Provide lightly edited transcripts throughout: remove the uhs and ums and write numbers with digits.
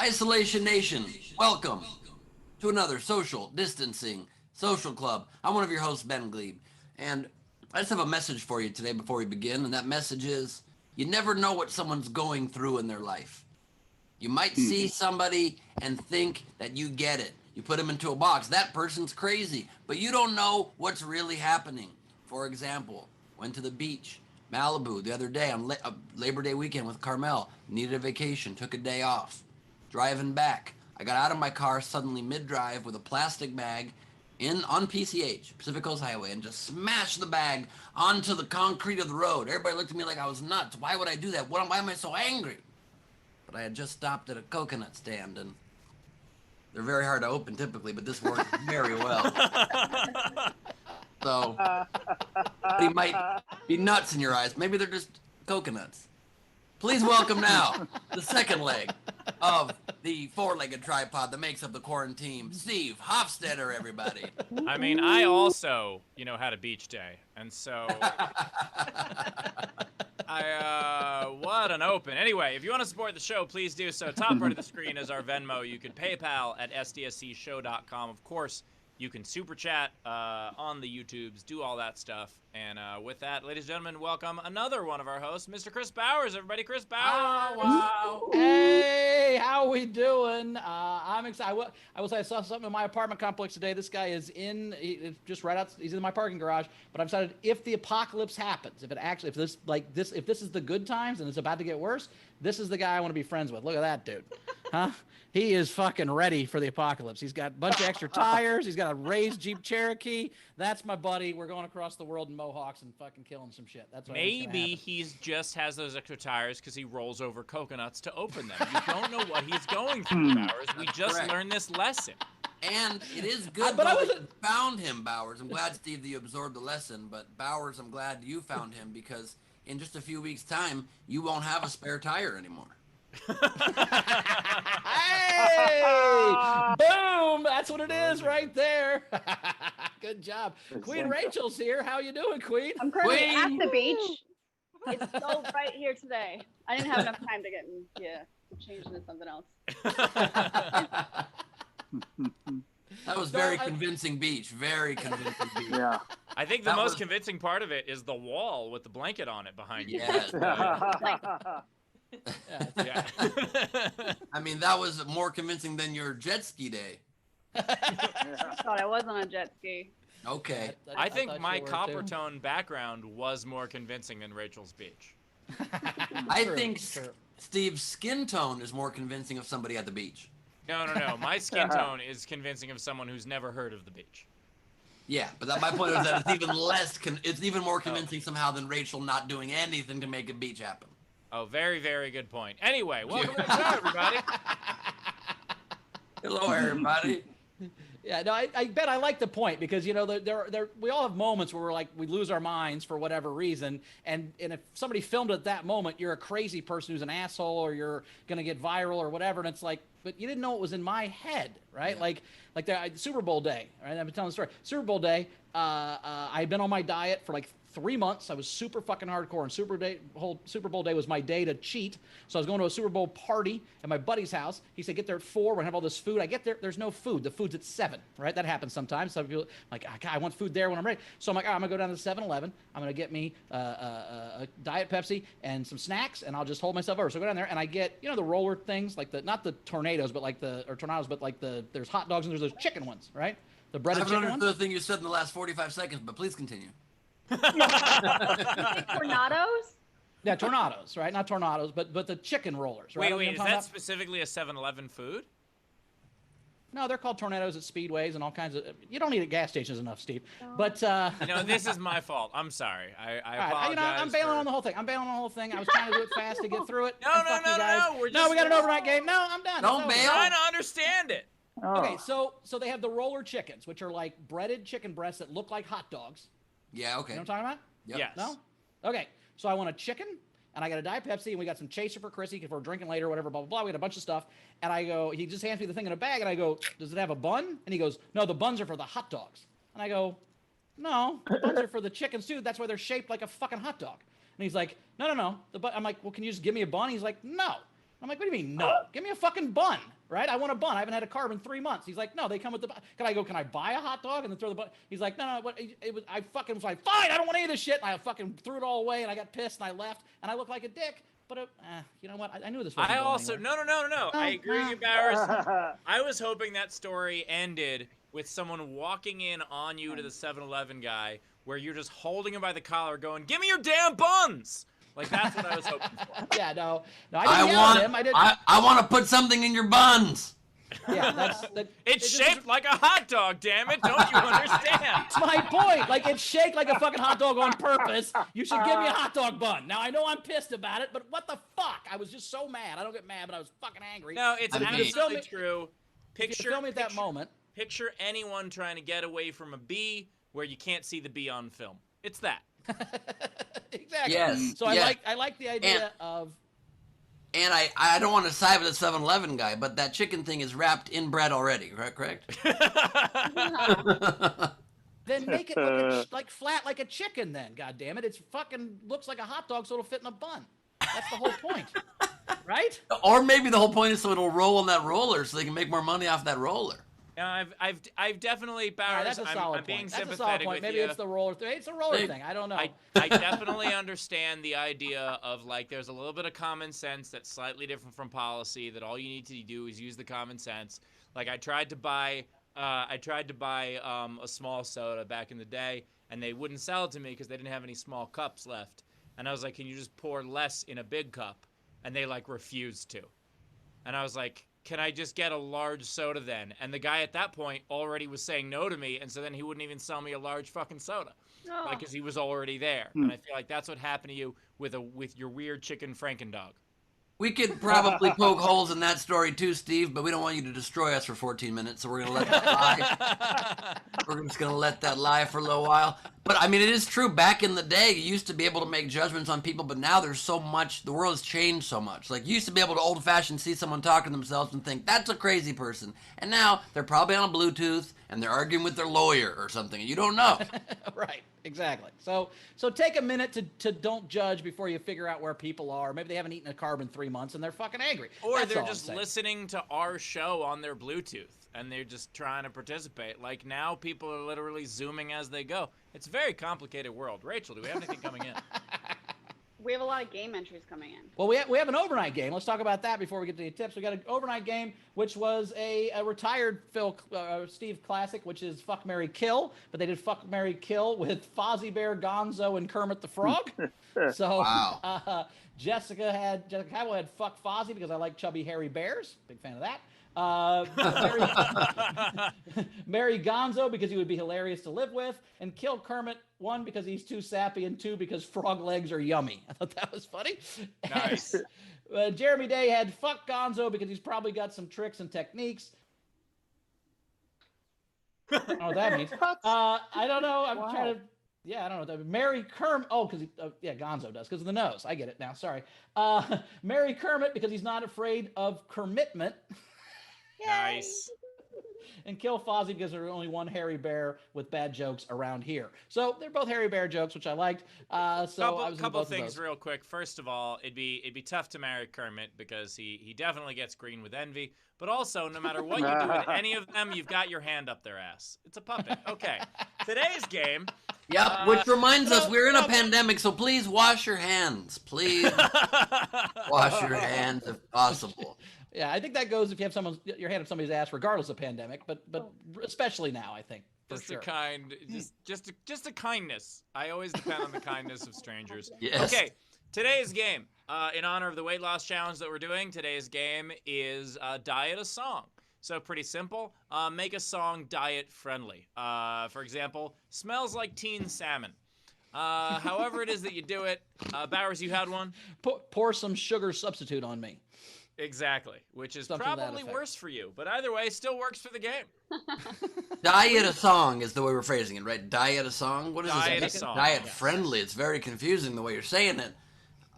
Isolation Nation, welcome to another social distancing social club. I'm one of your hosts, Ben Gleib, and I just have a message for you today before we begin, and that message is you never know what someone's going through in their life. You might see somebody and think that you get it. You put them into a box. That person's crazy, but you don't know what's really happening. For example, went to the beach, Malibu, the other day on Labor Day weekend with Carmel. Needed a vacation, took a day off. Driving back, I got out of my car suddenly mid-drive with a plastic bag on PCH, Pacific Coast Highway, and just smashed the bag onto the concrete of the road. Everybody looked at me like I was nuts. Why would I do that? Why am I so angry? But I had just stopped at a coconut stand, and they're very hard to open typically, but this works very well. So, they might be nuts in your eyes. Maybe they're just coconuts. Please welcome now the second leg of the four-legged tripod that makes up the quarantine, Steve Hofstetter, everybody. I mean, I also, had a beach day, and so what an open. Anyway, if you want to support the show, please do so. Top right of the screen is our Venmo. You can PayPal at sdscshow.com. Of course, you can super chat on the YouTubes, do all that stuff. And with that, ladies and gentlemen, welcome another one of our hosts, Mr. Chris Bowers. Everybody, Chris Bowers. Oh, wow. Hey, how we doing? I'm excited. I saw something in my apartment complex today. This guy is just right out. He's in my parking garage. But I'm excited if the apocalypse happens. If this is the good times and it's about to get worse, this is the guy I want to be friends with. Look at that dude, huh? He is fucking ready for the apocalypse. He's got a bunch of extra tires. He's got a raised Jeep Cherokee. That's my buddy. We're going across the world in mohawks and fucking killing some shit. That's what maybe he just has those extra tires because he rolls over coconuts to open them. You don't know what he's going through, Bowers. We just learned this lesson. And it is good that you found him, Bowers. I'm glad, Steve, that you absorbed the lesson. But Bowers, I'm glad you found him because in just a few weeks' time, you won't have a spare tire anymore. Hey! Boom! That's what it is right there. Good job. Queen Rachel's here. How you doing, Queen? I'm currently at the beach. It's so bright here today. I didn't have enough time to change into something else. That was very convincing beach. Very convincing beach. Yeah. I think the most convincing part of it is the wall with the blanket on it behind you. Yes. Yeah. I mean, that was more convincing than your jet ski day. I thought I was on a jet ski. Okay. I think my copper tone background was more convincing than Rachel's beach. I think Steve's skin tone is more convincing of somebody at the beach. No. My skin tone is convincing of someone who's never heard of the beach. Yeah, but my point is that it's even more convincing somehow than Rachel not doing anything to make a beach happen. Oh, very, very good point. Anyway, welcome to the show, everybody. Hello, everybody. Yeah, no, I bet I like the point because we all have moments where we lose our minds for whatever reason, and if somebody filmed at that moment, you're a crazy person who's an asshole, or you're gonna get viral or whatever, and it's like, but you didn't know it was in my head, right? Yeah. Like the Super Bowl day, right? I've been telling the story. Super Bowl day, I'd been on my diet for 3 months. I was super fucking hardcore, and whole Super Bowl day was my day to cheat. So I was going to a Super Bowl party at my buddy's house. He said, get there at 4, we're gonna have all this food. I get there, there's no food. The food's at 7, right? That happens sometimes. Some people like, I want food there when I'm ready. So I'm like, I'm gonna go down to 7-Eleven. I'm gonna get me a Diet Pepsi and some snacks, and I'll just hold myself over. So I go down there, and I get, the roller things, not the tornadoes, but there's hot dogs, and there's those chicken ones, right? The breaded chicken ones. I haven't understood the thing you said in the last 45 seconds, but please continue. Tornadoes? Yeah, tornadoes, right? Not tornadoes, but the chicken rollers, right? Wait, is that specifically a 7-Eleven food? No, they're called tornadoes at speedways and all kinds of. You don't eat at gas stations enough, Steve. Oh. But this is my fault. I'm sorry. I apologize. I'm bailing on the whole thing. I was trying to do it fast to get through it. No. We got an overnight game. No, I'm done. Don't bail. I'm trying to understand it. Oh. Okay, so they have the roller chickens, which are like breaded chicken breasts that look like hot dogs. Yeah, okay. You know what I'm talking about? Yep. Yes. No? Okay, so I want a chicken, and I got a Diet Pepsi, and we got some chaser for Chrissy because we're drinking later or whatever, blah, blah, blah. We got a bunch of stuff. And I go, he just hands me the thing in a bag, and I go, does it have a bun? And he goes, no, the buns are for the hot dogs. And I go, no, the buns are for the chickens too. That's why they're shaped like a fucking hot dog. And he's like, no. I'm like, well, can you just give me a bun? He's like, no. I'm like, what do you mean, no? Give me a fucking bun, right? I want a bun. I haven't had a carb in 3 months. He's like, no, they come with the bun. Can I buy a hot dog and then throw the bun? He's like, no. I fucking was like, fine, I don't want any of this shit. And I fucking threw it all away, and I got pissed, and I left, and I looked like a dick. But you know what? I knew this wasn't I going also anywhere. no. I agree with you, Bowers. I was hoping that story ended with someone walking in on you to the 7-Eleven guy, where you're just holding him by the collar, going, "Give me your damn buns!" Like that's what I was hoping for. Yeah, no, I didn't yell at him. I didn't. I want to put something in your buns. Yeah, It's shaped like a hot dog, damn it! Don't you understand? That's my point. Like, it's shaped like a fucking hot dog on purpose. You should give me a hot dog bun. Now, I know I'm pissed about it, but what the fuck? I was just so mad. I don't get mad, but I was fucking angry. No, it's absolutely true. Film me at that moment. Picture anyone trying to get away from a bee where you can't see the bee on film. It's that. Exactly. Yes. So yes. I like the idea of. And I don't want to side with the 7-Eleven guy, but that chicken thing is wrapped in bread already, correct? Then make it look like flat like a chicken. Then, God damn it, it's fucking looks like a hot dog, so it'll fit in a bun. That's the whole point, right? Or maybe the whole point is so it'll roll on that roller, so they can make more money off that roller. I've definitely, Bowers, that's a solid I'm being point. That's a solid sympathetic point. with Maybe you. it's the roller thing. It's a roller thing. I don't know. I definitely understand the idea of, like, there's a little bit of common sense that's slightly different from policy, that all you need to do is use the common sense. Like, I tried to buy a small soda back in the day, and they wouldn't sell it to me because they didn't have any small cups left. And I was like, can you just pour less in a big cup? And they, like, refused to. And I was like, can I just get a large soda then? And the guy at that point already was saying no to me, and so then he wouldn't even sell me a large fucking soda, like, because he was already there. And I feel like that's what happened to you with your weird chicken Frankendog. We could probably poke holes in that story too, Steve, but we don't want you to destroy us for 14 minutes, so we're going to let that lie. We're just going to let that lie for a little while. But, I mean, it is true. Back in the day, you used to be able to make judgments on people, but now there's so much. The world has changed so much. Like, you used to be able to old-fashioned see someone talking to themselves and think, that's a crazy person. And now they're probably on a Bluetooth, and they're arguing with their lawyer or something, and you don't know. Right, exactly. So take a minute to don't judge before you figure out where people are. Maybe they haven't eaten a carb in 3 months and they're fucking angry. Or That's they're all just I'm saying. listening to our show on their Bluetooth, and they're just trying to participate. Like, now people are literally Zooming as they go. It's a very complicated world. Rachel, do we have anything coming in? We have a lot of game entries coming in. Well, we have an overnight game. Let's talk about that before we get to the tips. We got an overnight game, which was a retired Steve classic, which is Fuck, Marry, Kill. But they did Fuck, Marry, Kill with Fozzie Bear, Gonzo, and Kermit the Frog. So Wow. Jessica Cabell had Fuck Fozzie because I like chubby hairy bears. Big fan of that. Marry Gonzo because he would be hilarious to live with, and kill Kermit, 1, because he's too sappy, and 2, because frog legs are yummy. I thought that was funny. Nice. Jeremy Day had Fuck Gonzo because he's probably got some tricks and techniques. I don't know what that means. I don't know. I'm trying to. Yeah, I don't know what that means. Marry Kermit. Oh, because Gonzo does because of the nose. I get it now. Sorry. Marry Kermit because he's not afraid of commitment. Nice. And kill Fozzie because there's only one hairy bear with bad jokes around here. So they're both hairy bear jokes, which I liked. Couple things real quick. First of all, it'd be tough to marry Kermit because he definitely gets green with envy. But also, no matter what you do with any of them, you've got your hand up their ass. It's a puppet. Okay. Today's game. Yep, which reminds us, we're in a pandemic, so please wash your hands. Please wash your hands if possible. Yeah, I think that goes if you have your hand up somebody's ass, regardless of pandemic, but especially now, I think. Just a kindness. I always depend on the kindness of strangers. Yes. Okay, today's game, in honor of the weight loss challenge that we're doing, today's game is diet a song. So pretty simple. Make a song diet friendly. For example, smells like teen salmon. However it is that you do it, Bowers, you had one? Pour some sugar substitute on me. Exactly, which is Something to that probably effect. worse for you. But either way, still works for the game. Diet a song is the way we're phrasing it, right? Diet a song? What is Diet this? a song, Diet yes. friendly. It's very confusing the way you're saying it.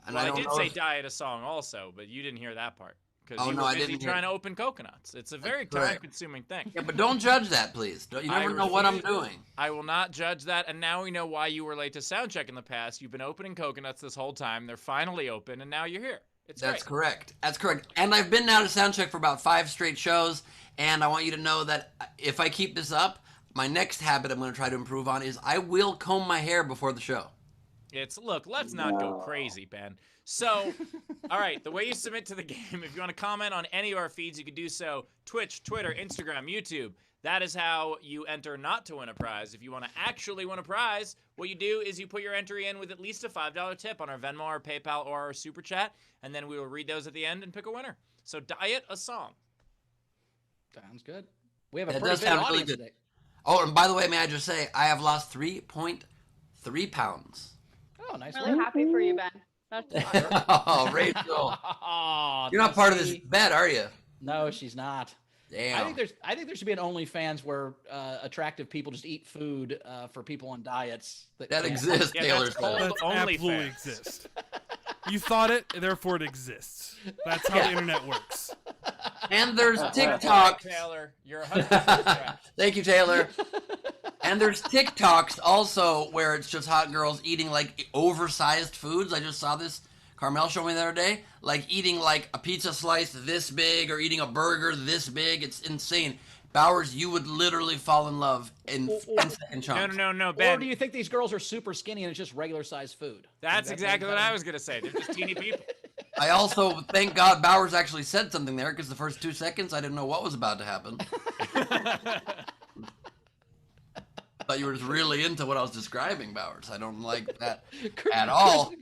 And Well, I don't did know say if- diet a song also, but you didn't hear that part. Because Oh, you no, were I busy didn't hear trying it. to open coconuts. It's a very correct. time-consuming thing. Yeah, but don't judge that, please. You I never know what I'm refuse- doing. I will not judge that, and now we know why you were late to sound check in the past. You've been opening coconuts this whole time. They're finally open, and now you're here. That's great. correct. That's correct. And I've been now to Soundcheck for about 5 straight shows, and I want you to know that if I keep this up, my next habit I'm going to try to improve on is I will comb my hair before the show. Look, let's not go crazy, Ben. So, all right, the way you submit to the game, if you want to comment on any of our feeds, you can do so. Twitch, Twitter, Instagram, YouTube. That is how you enter not to win a prize. If you want to actually win a prize, what you do is you put your entry in with at least a $5 tip on our Venmo, our PayPal, or our Super Chat, and then we will read those at the end and pick a winner. So diet a song. Sounds good. We have a That pretty does big sound really audience good. today. Oh, and by the way, may I just say, I have lost 3.3 pounds. Oh, nice. I'm really happy for you, Ben. That's awesome. Oh, Rachel. Oh, You're not part of this see? bet, are you? No, she's not. Damn. I think there should be an OnlyFans where attractive people just eat food for people on diets. That exists, Yeah, Taylor that's said. called That absolutely OnlyFans. exists. You thought it, therefore it exists. That's how the internet works. And there's Right, TikTok. Taylor, you're 100% correct. Thank you, Taylor. And there's TikToks also where it's just hot girls eating like oversized foods. I just saw this. Carmel showed me the other day, like eating like a pizza slice this big or eating a burger this big. It's insane. Bowers, you would literally fall in love in second chunks. No, Or Ben. do you think these girls are super skinny and it's just regular sized food? That's exactly what I was going to say. They're just teeny people. I also thank God Bowers actually said something there because the first 2 seconds I didn't know what was about to happen. Thought you were just really into what I was describing, Bowers. I don't like that at all.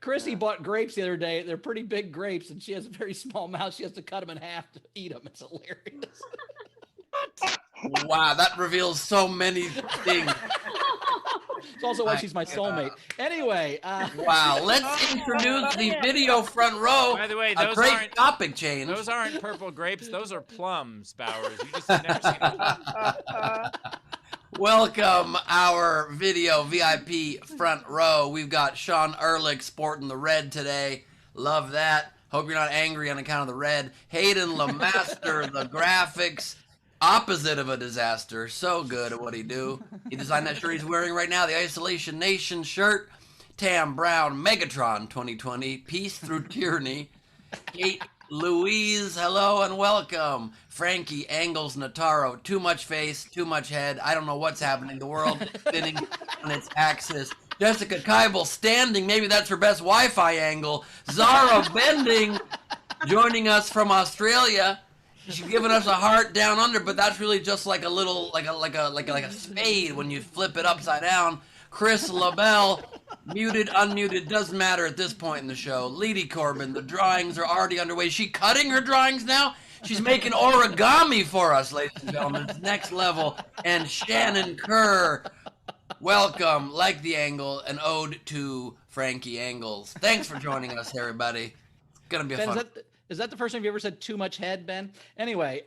Chrissy bought grapes the other day. They're pretty big grapes, and she has a very small mouth. She has to cut them in half to eat them. It's hilarious. Wow, that reveals so many things. It's also why she's my soulmate. Anyway, Wow, let's introduce the video front row. By the way, a those great aren't- topic change. Those aren't purple grapes. Those are plums, Bowers. You just have never seen them. Welcome our video VIP front row. We've got Sean Ehrlich sporting the red today. Love that. Hope you're not angry on account of the red. Hayden Lemaster, the graphics. Opposite of a disaster. So good at what he do. He designed that shirt he's wearing right now, the Isolation Nation shirt. Tam Brown, Megatron 2020, Peace Through Tyranny. Kate Louise, hello and welcome. Frankie Angles Nataro, too much face, too much head. I don't know what's happening. The world is spinning on its axis. Jessica Keibel standing, maybe that's her best Wi-Fi angle. Zara Bending joining us from Australia. She's giving us a heart down under, but that's really just like a little, like a spade when you flip it upside down. Chris LaBelle, muted, unmuted, doesn't matter at this point in the show. Leedy Corbin, the drawings are already underway. Is she cutting her drawings now? She's making origami for us, ladies and gentlemen. It's next level. And Shannon Kerr, welcome, like the angle, an ode to Frankie Angles. Thanks for joining us, everybody. It's gonna be a Ben, fun. is that the first time you ever said too much head, Ben? Anyway,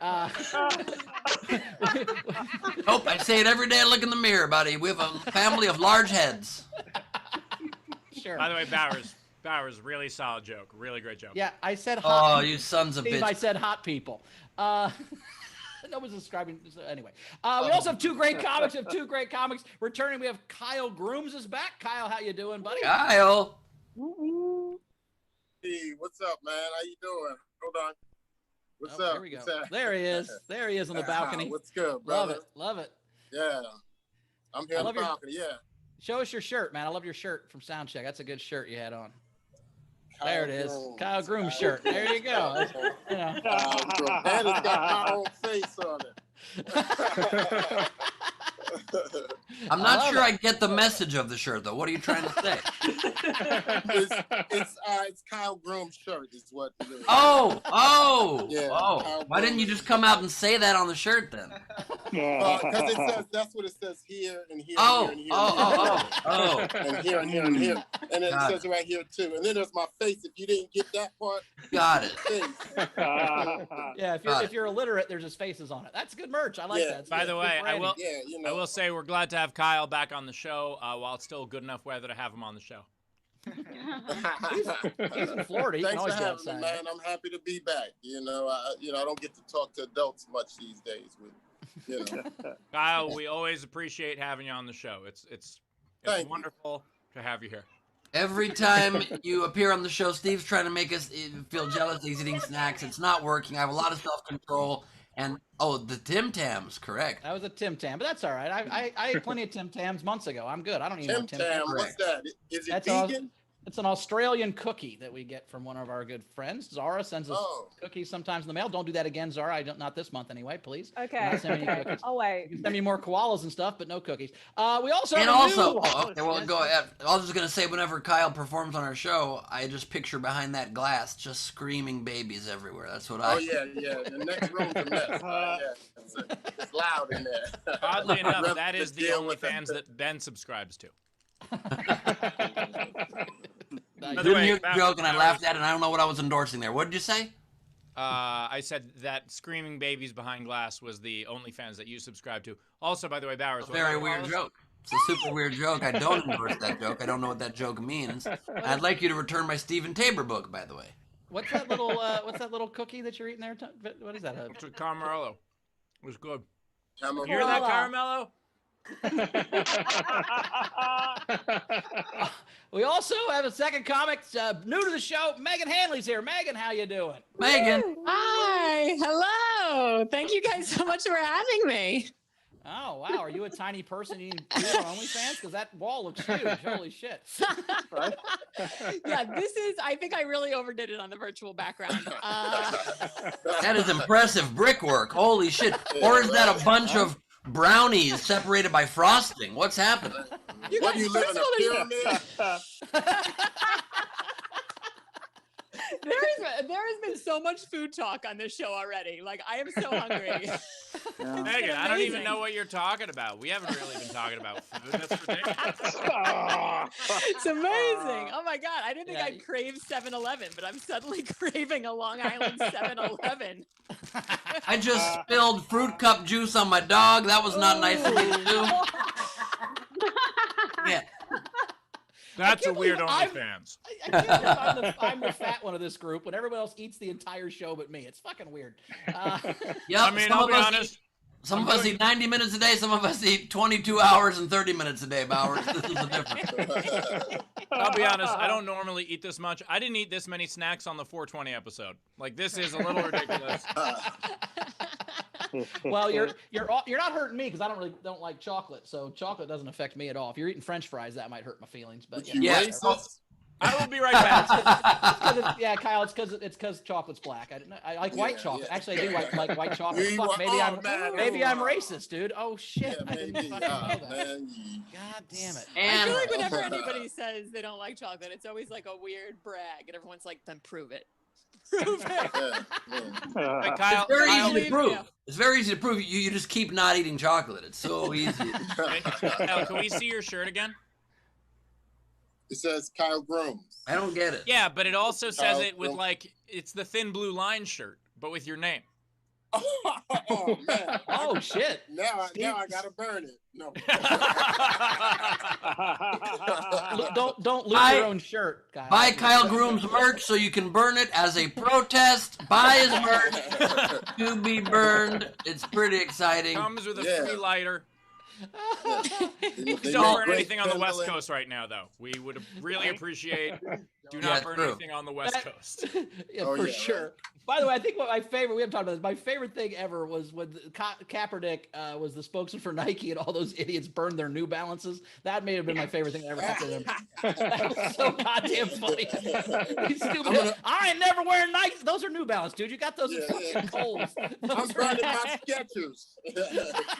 Nope, I say it every day I look in the mirror, buddy. We have a family of large heads. sure. By the way, Bowers, really solid joke. Really great joke. Yeah, I said hot. Oh, you sons of Steve, I bitches. said hot people. No one's describing. Anyway, we also have two great comics. Returning. We have Kyle Grooms is back. Kyle, how you doing, buddy? Kyle. Hey, what's up, man? How you doing? Hold on. What's Oh, up? here we go. What's up? There he is. There he is on the balcony. What's good, Love brother? it. Love it. Yeah. I'm here I on the love your- balcony, yeah. Show us your shirt, man. I love your shirt from Soundcheck. That's a good shirt you had on. There it is. Kyle Grooms shirt. There you go. You know. Kyle Grooms. And it's got my own face on it. I'm I not love sure it. I get the message of the shirt, though. What are you trying to say? It's Kyle Groom's shirt is what it is. Oh. Yeah, Why didn't you just come out and say that on the shirt then? Because it says, that's what it says here and here Oh, and here oh. and here and here and here. And then Got it says it right here too. And then there's my face. If you didn't get that part, Got it. face. Yeah, Got if you're illiterate, there's his faces on it. That's good merch. I like Yeah. that. It's By good- the good way, I branding. will. Yeah, you know. I will say we're glad to have Kyle back on the show while it's still good enough weather to have him on the show. He's in Florida. He can Thanks for always get having outside. me, man. I'm happy to be back. I don't get to talk to adults much these days. Kyle, we always appreciate having you on the show. It's Thank you. wonderful to have you here. Every time you appear on the show, Steve's trying to make us feel jealous that he's eating snacks. It's not working. I have a lot of self-control. And, the Tim Tams, correct. That was a Tim Tam, but that's all right. I ate plenty of Tim Tams months ago. I'm good. I don't need more Tim Tim Tam, Tams. what's that? Is it That's vegan? It's an Australian cookie that we get from one of our good friends. Zara sends us cookies sometimes in the mail. Don't do that again, Zara. Not this month anyway, please. Okay. Not send me any cookies. I'll wait. You can send me more koalas and stuff, but no cookies. We also And have a also, new... okay, well, go ahead. I was just going to say, whenever Kyle performs on our show, I just picture behind that glass just screaming babies everywhere. That's what I... Oh, yeah. The next room's a mess. Yeah. It's loud in there. Oddly enough, Rep that is to the deal with OnlyFans it. that Ben subscribes to. I By the didn't way, hear the joke, and I laughed at it, and I don't know what I was endorsing there. What did you say? I said that screaming babies behind glass was the OnlyFans that you subscribe to. Also, by the way, Bowers, Very weird joke. It's a super weird joke. I don't endorse that joke. I don't know what that joke means. I'd like you to return my Stephen Tabor book, by the way. What's that little cookie that you're eating there? What is that? It's with Caramello. It was good. Caramello. You hear that, Caramello? We also have a second comic, new to the show. Meghan Hanley's here. Meghan, how you doing? Megan. Hi, hello. Thank you guys so much for having me. Oh, wow. Are you a tiny person eating food on OnlyFans? Because that wall looks huge. Holy shit. Yeah, I think I really overdid it on the virtual background. That is impressive brickwork. Holy shit. Or is that a bunch of brownies separated by frosting? What's happening? What, do you live in a pyramid? There has been so much food talk on this show already. Like, I am so hungry. Megan, I don't even know what you're talking about. We haven't really been talking about food. That's ridiculous. It's amazing. Oh my God. I didn't think I'd crave 7-Eleven, but I'm suddenly craving a Long Island 7-Eleven. I just spilled fruit cup juice on my dog. That was not nice of me to do. Yeah. That's a weird believe OnlyFans. I can't believe I'm the fat one of this group when everyone else eats the entire show but me. It's fucking weird. Yep, I mean, I'll be honest. Some of us eat 90 minutes a day. Some of us eat 22 hours and 30 minutes a day, Bowers. This is the difference. I'll be honest. I don't normally eat this much. I didn't eat this many snacks on the 420 episode. Like, this is a little ridiculous. Well, you're not hurting me because I don't like chocolate, so chocolate doesn't affect me at all. If you're eating French fries, that might hurt my feelings. But Yeah. I will be right back. Kyle, it's because chocolate's black. I like white chocolate. Actually, I do like white chocolate. You Fuck, are- maybe I'm oh, racist, dude. Oh shit! Yeah, I didn't maybe. fucking know that. Man. God damn it! I And feel like whenever anybody says they don't like chocolate, it's always like a weird brag, and everyone's like, then prove it. Prove it. Hey, Kyle, it's very Kyle, easy to prove. Yeah. It's very easy to prove. You just keep not eating chocolate. It's so easy. Kyle, can we see your shirt again? It says Kyle Grooms. I don't get it. Yeah, but it also says it with, Kyle. like, it's the thin blue line shirt, but with your name. Oh, man. Oh shit! Now I gotta burn it. No. Don't lose your own shirt, Kyle. Buy Kyle Groom's merch so you can burn it as a protest. Buy his merch to be burned. It's pretty exciting. Comes with a Yeah. free lighter. They Don't make burn anything on the great West kindling. Coast right now, though. We would really appreciate. Do Yeah, not burn true. anything on the West Coast. Yeah, Oh, for yeah, sure. By the way, I think what my favorite, we haven't talked about this, my favorite thing ever was when Kaepernick was the spokesman for Nike and all those idiots burned their New Balances. That may have been my favorite thing ever happened to them. That was so goddamn funny. These stupid, I ain't never wearing Nike. Those are New Balance, dude. You got those at fucking Kohl's. I'm burning my Skechers.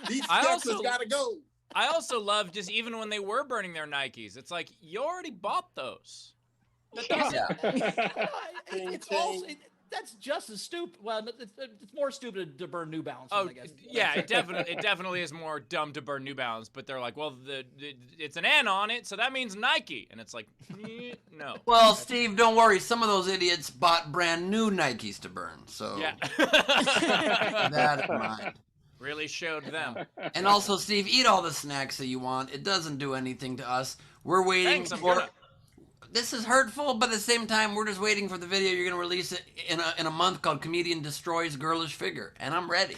These I Skechers also- gotta go. I also love just even when they were burning their Nikes, it's like, you already bought those. That doesn't- Yeah. It's also, that's just as stupid. Well, it's more stupid to burn New Balance. Oh, I guess. yeah, it definitely is more dumb to burn New Balance, but they're like, well, it's an N on it, so that means Nike. And it's like, no. Well, Steve, don't worry. Some of those idiots bought brand new Nikes to burn. So Yeah. keep that in mind. Really showed them. And also, Steve, eat all the snacks that you want. It doesn't do anything to us. We're waiting Thanks, I'm for. gonna. This is hurtful, but at the same time, we're just waiting for the video you're going to release it in a month called "Comedian Destroys Girlish Figure," and I'm ready.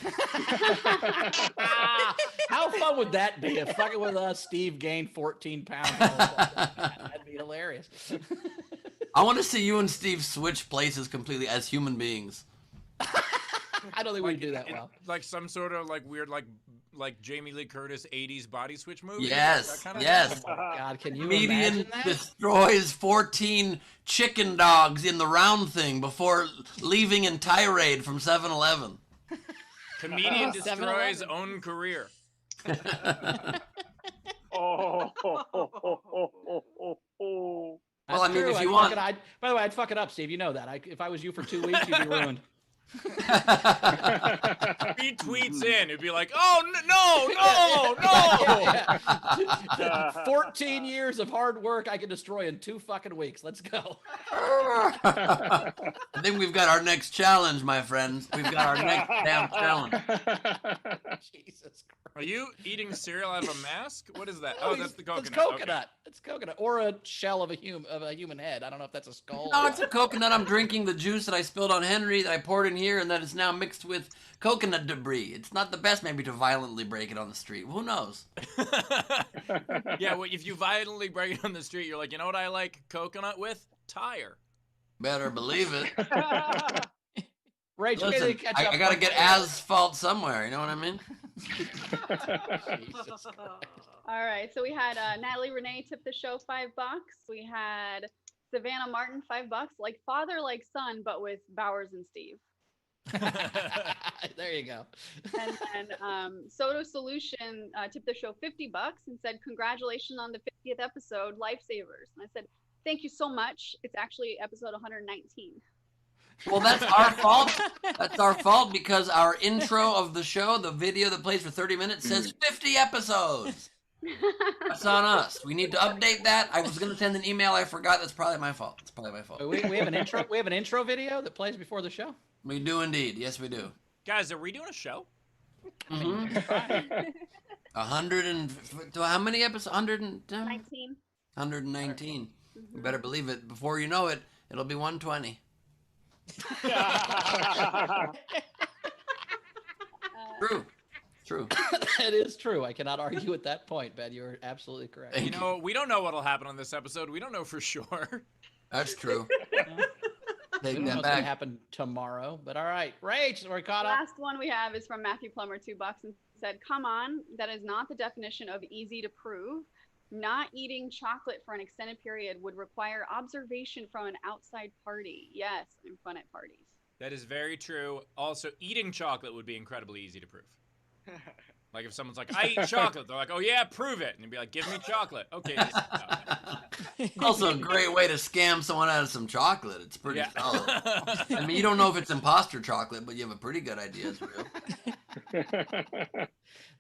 How fun would that be if fucking with us, Steve gained 14 pounds? That'd be be hilarious. I want to see you and Steve switch places completely as human beings. I don't think we can do that well. Like some sort of like weird like Jamie Lee Curtis 80s body switch movie. Yes, That kind of yes. Oh my God, can you Comedian imagine that? destroys 14 chicken dogs in the round thing before leaving in tirade from 7-Eleven. Comedian Oh, destroys 7-Eleven. own career. Well, I mean, True. if you I'd fuck want- it- by the way, I'd fuck it up, Steve. You know that. If I was you for 2 weeks, you'd be ruined. 3 tweets in, it'd be like, oh no. Yeah. 14 years of hard work I could destroy in 2 fucking weeks. Let's go. I think we've got our next challenge, my friends. We've got our next damn challenge. Jesus Christ. Are you eating cereal out of a mask? What is that? Oh, that's the coconut. It's coconut. It's coconut, or a shell of a human head. I don't know if that's a skull. No, it's a coconut. I'm drinking the juice that I spilled on Henry that I poured in here, and that is now mixed with coconut debris. It's not the best, maybe, to violently break it on the street. Who knows? Yeah, well, if you violently break it on the street, you're like, you know what I like coconut with? Tire. Better believe it. Rachel, Listen, catch I up gotta on- get asphalt somewhere. You know what I mean? Jesus Christ. All right, so we had Natalie Renee tip the show $5. We had Savannah Martin $5, like father, like son, but with Bowers and Steve. There you go. And then Soto Solution tipped the show $50 and said, "Congratulations on the 50th episode, Lifesavers." And I said, "Thank you so much. It's actually episode 119." Well, that's our fault. That's our fault because our intro of the show, the video that plays for 30 minutes, says 50 episodes. That's on us. We need to update that. I was going to send an email. I forgot. That's probably my fault. It's probably my fault. We have an intro. We have an intro video that plays before the show. We do indeed. Yes, we do. Guys, are we doing a show? Mm-hmm. 100 and how many episodes? 110? 19. 119. You better believe it. Before you know it, it'll be 120. True. True. It is true. I cannot argue at that point, Ben. You're absolutely correct. You know, we don't know what'll happen on this episode. We don't know for sure. That's true. We Taking don't know that what's gonna back. happen tomorrow, but all right. Rach, we're caught up. Last one we have is from Matthew Plummer, $2, and said, "Come on, that is not the definition of easy to prove. Not eating chocolate for an extended period would require observation from an outside party. Yes, I'm fun at parties." That is very true. Also, eating chocolate would be incredibly easy to prove. Like if someone's like, "I eat chocolate," they're like, "Oh yeah, prove it," and you'd be like, "Give me chocolate." Okay. Also, a great way to scam someone out of some chocolate. It's pretty solid. I mean, you don't know if it's imposter chocolate, but you have a pretty good idea it's real.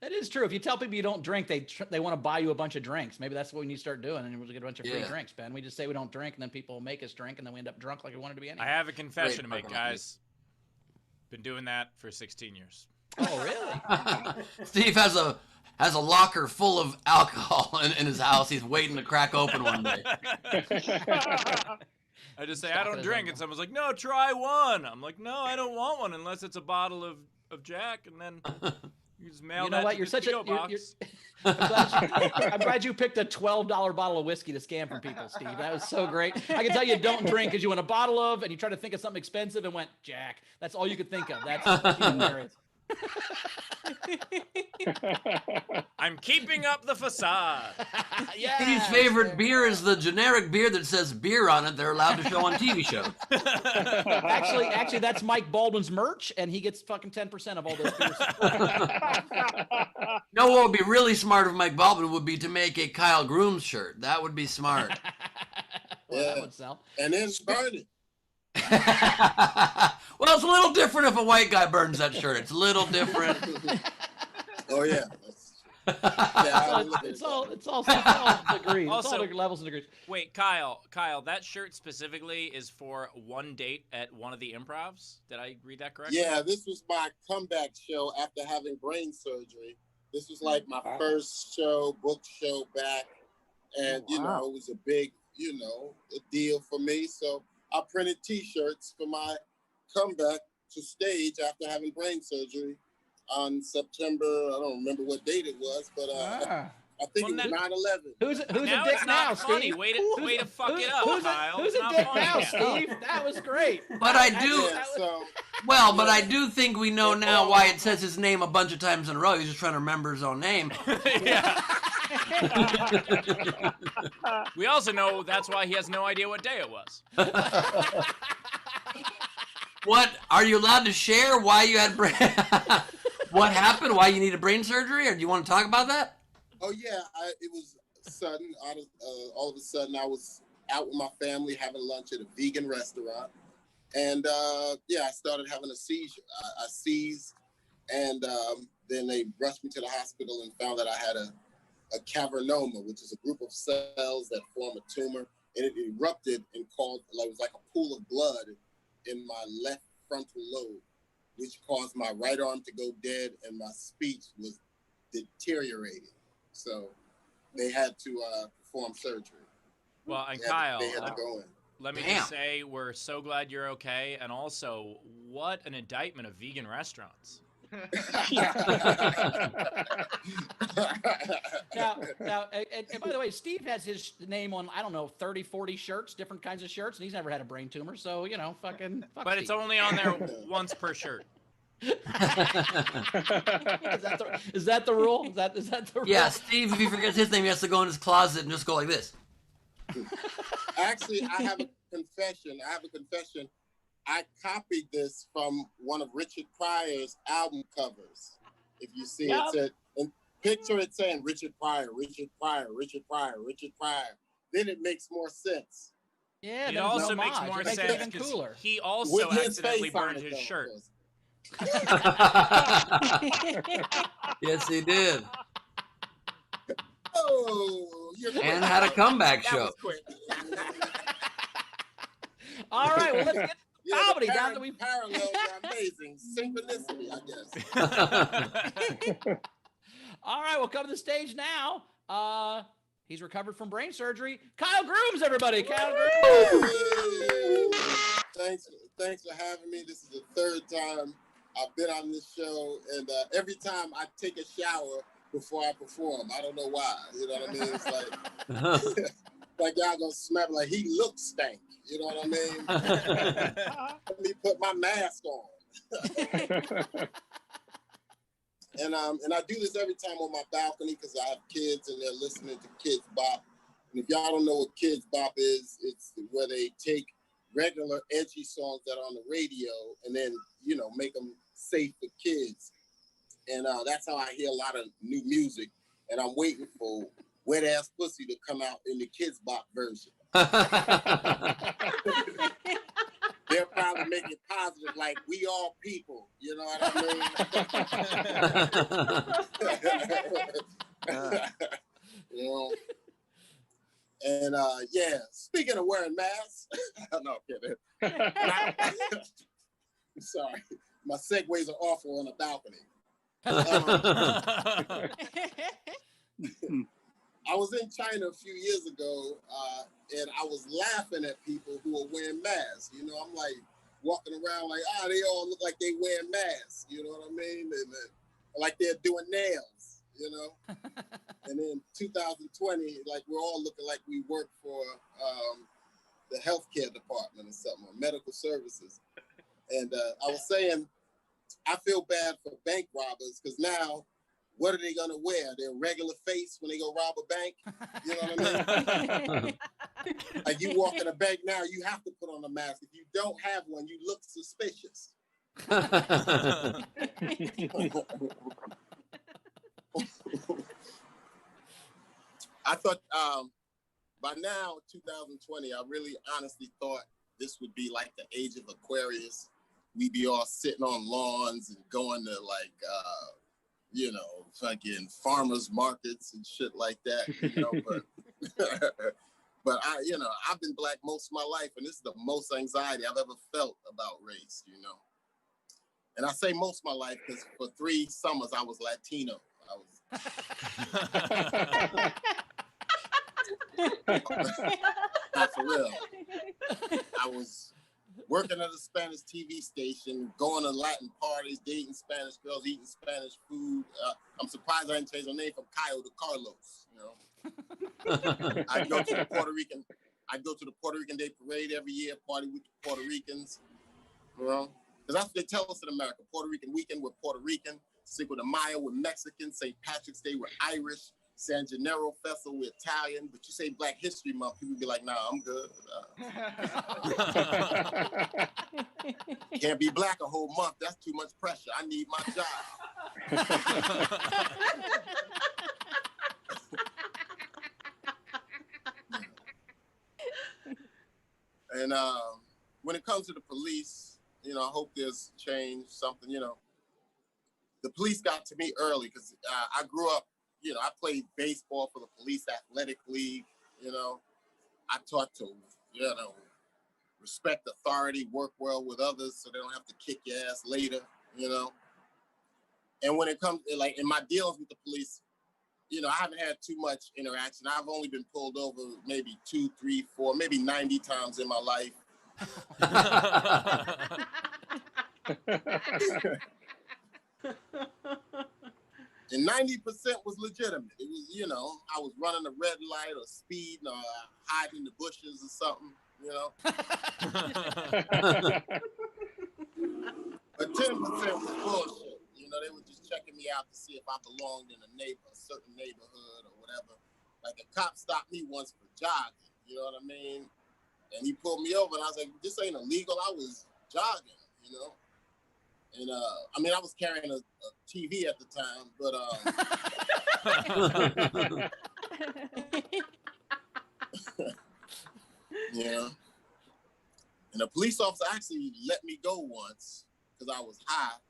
That is true. If you tell people you don't drink, they want to buy you a bunch of drinks. Maybe that's what we need to start doing, and we'll get a bunch of free Yeah. drinks, Ben. We just say we don't drink, and then people make us drink, and then we end up drunk like we wanted to be anyway. I have a confession to Great make, fucking idea. guys. Been doing that for 16 years. Oh, really? Steve has a locker full of alcohol in his house. He's waiting to crack open one day. I just say, Stock "I it don't as drink," and someone's like, "No, try one." I'm like, "No, I don't want one unless it's a bottle of Jack," and then you just mail You know that what? to You're the such a. P.O. box. I'm glad you picked a $12 bottle of whiskey to scam from people, Steve. That was so great. I can tell you don't drink because you want a bottle of, and you try to think of something expensive and went Jack. That's all you could think of. That's hilarious. I'm keeping up the facade. Yeah. Steve's favorite beer is the generic beer that says beer on it. They're allowed to show on TV shows. Actually, that's Mike Baldwin's merch, and he gets fucking 10% of all those beers. You know what would be really smart of Mike Baldwin would be to make a Kyle Grooms shirt. That would be smart. Well, that Yeah. would sell. And then started. Well, it's a little different if a white guy burns that shirt. It's a little different. Oh yeah. So it's all degrees. Also- it's all levels and degrees. Wait, Kyle, that shirt specifically is for one date at one of the improvs. Did I read that correctly? Yeah, this was my comeback show after having brain surgery. This was like my first show, book show back. And, you know, it was a big, a deal for me. So I printed T-shirts for my comeback to stage after having brain surgery on September. I don't remember what date it was, but I think Well, it was 9/11. Who's now a dick it's now, not funny. Steve? Way to fuck it up, Kyle. Who's It's a not dick funny now, yet. Steve? That was great. But I That- do. Yeah, so Well, but Yeah. I do think we know now why it says his name a bunch of times in a row. He's just trying to remember his own name. Yeah. We also know that's why he has no idea what day it was. What are you allowed to share? Why you had brain? What happened? Why you needed brain surgery? Or do you want to talk about that? oh yeah, it was sudden. All of a sudden, I was out with my family having lunch at a vegan restaurant, and I started having a seizure. I seized, and then they rushed me to the hospital and found that I had a cavernoma, which is a group of cells that form a tumor, and it erupted and it was like a pool of blood in my left frontal lobe, which caused my right arm to go dead and my speech was deteriorating. So they had to perform surgery. Well, and They Kyle, had to go in. let me Damn. just say we're so glad you're okay, and also what an indictment of vegan restaurants. Now, and by the way, Steve has his name on, I don't know, 30, 40 shirts, different kinds of shirts, and he's never had a brain tumor. So, fuck But it's Steve. only on there once per shirt. Is that the rule? Is that the rule? Yeah, Steve, if he forgets his name, he has to go in his closet and just go like this. Actually, I have a confession. I copied this from one of Richard Pryor's album covers. If you see Yep. it, said, and picture it saying Richard Pryor, Richard Pryor, Richard Pryor, Richard Pryor. Then it makes more sense. Yeah, It that was also an makes homage. more It makes it sense even because cooler. he also With his accidentally face on burned it, his though, of shirt. course. Yes, he did. Oh, you're And quick. had a comeback That show. was quick. All right, well, let's get Yeah, comedy the down that we. parallels are amazing. Synchronicity, I guess. All right, we'll come to the stage now. He's recovered from brain surgery. Kyle Grooms, everybody. Kyle Grooms. Thanks for having me. This is the third time I've been on this show, and every time I take a shower before I perform. I don't know why. You know what I mean? It's like y'all gonna smell like he looks stank. You know what I mean? Let me put my mask on. And I do this every time on my balcony because I have kids and they're listening to Kids Bop. And if y'all don't know what Kids Bop is, it's where they take regular edgy songs that are on the radio and then, make them safe for kids. And that's how I hear a lot of new music. And I'm waiting for Wet Ass Pussy to come out in the Kids Bop version. They'll probably make it positive, like we all people. You know what I mean? And speaking of wearing masks, no, I'm kidding. Sorry, my segues are awful on a balcony. I was in China a few years ago, and I was laughing at people who were wearing masks. I'm like walking around like, they all look like they wearing masks. You know what I mean? And like they're doing nails. And in 2020, like we're all looking like we work for the healthcare department or something, or medical services. And I was saying, I feel bad for bank robbers because now, what are they gonna wear? Their regular face when they go rob a bank? You know what I mean? Like you walk in a bank now, you have to put on a mask. If you don't have one, you look suspicious. I thought by now, 2020, I really honestly thought this would be like the age of Aquarius. We'd be all sitting on lawns and going to fucking farmers markets and shit like that, but I've been black most of my life, and this is the most anxiety I've ever felt about race, And I say most of my life because for 3 summers I was Latino. Not for real. I was working working at a Spanish TV station, going to Latin parties, dating Spanish girls, eating Spanish food. I'm surprised I didn't change my name from Caio to Carlos. I'd go to the Puerto Rican Day Parade every year, party with the Puerto Ricans. Because that's what they tell us in America. Puerto Rican weekend, we're Puerto Rican. Cinco de Mayo, we're Mexican. St. Patrick's Day, we're Irish. San Gennaro Festival, we're Italian. But you say Black History Month, people be like, nah, I'm good. Can't be black a whole month. That's too much pressure. I need my job. And when it comes to the police, I hope there's change, something, The police got to me early because I grew up, I played baseball for the police athletic league, I taught to, respect authority, work well with others so they don't have to kick your ass later, And when it comes to, like, in my dealings with the police, I haven't had too much interaction. I've only been pulled over maybe 2, 3, 4, maybe 90 times in my life. And 90% was legitimate. It was, I was running a red light or speeding or hiding in the bushes or something, But 10% was bullshit. They were just checking me out to see if I belonged in a certain neighborhood or whatever. Like a cop stopped me once for jogging, you know what I mean? And he pulled me over and I was like, this ain't illegal. I was jogging, And I was carrying a TV at the time, but And a police officer actually let me go once because I was high.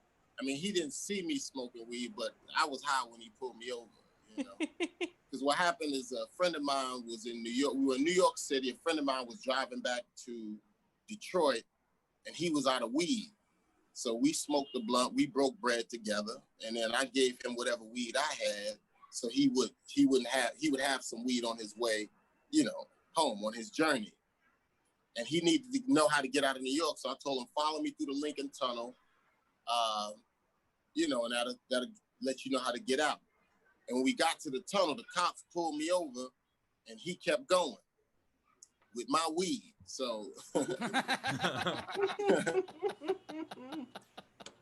He didn't see me smoking weed, but I was high when he pulled me over, Because what happened is a friend of mine was in New York. We were in New York City. A friend of mine was driving back to Detroit, and he was out of weed. So we smoked the blunt. We broke bread together, and then I gave him whatever weed I had, so he would have some weed on his way, home on his journey. And he needed to know how to get out of New York, so I told him, follow me through the Lincoln Tunnel. And that'll let you know how to get out. And when we got to the tunnel, the cops pulled me over and he kept going with my weed. So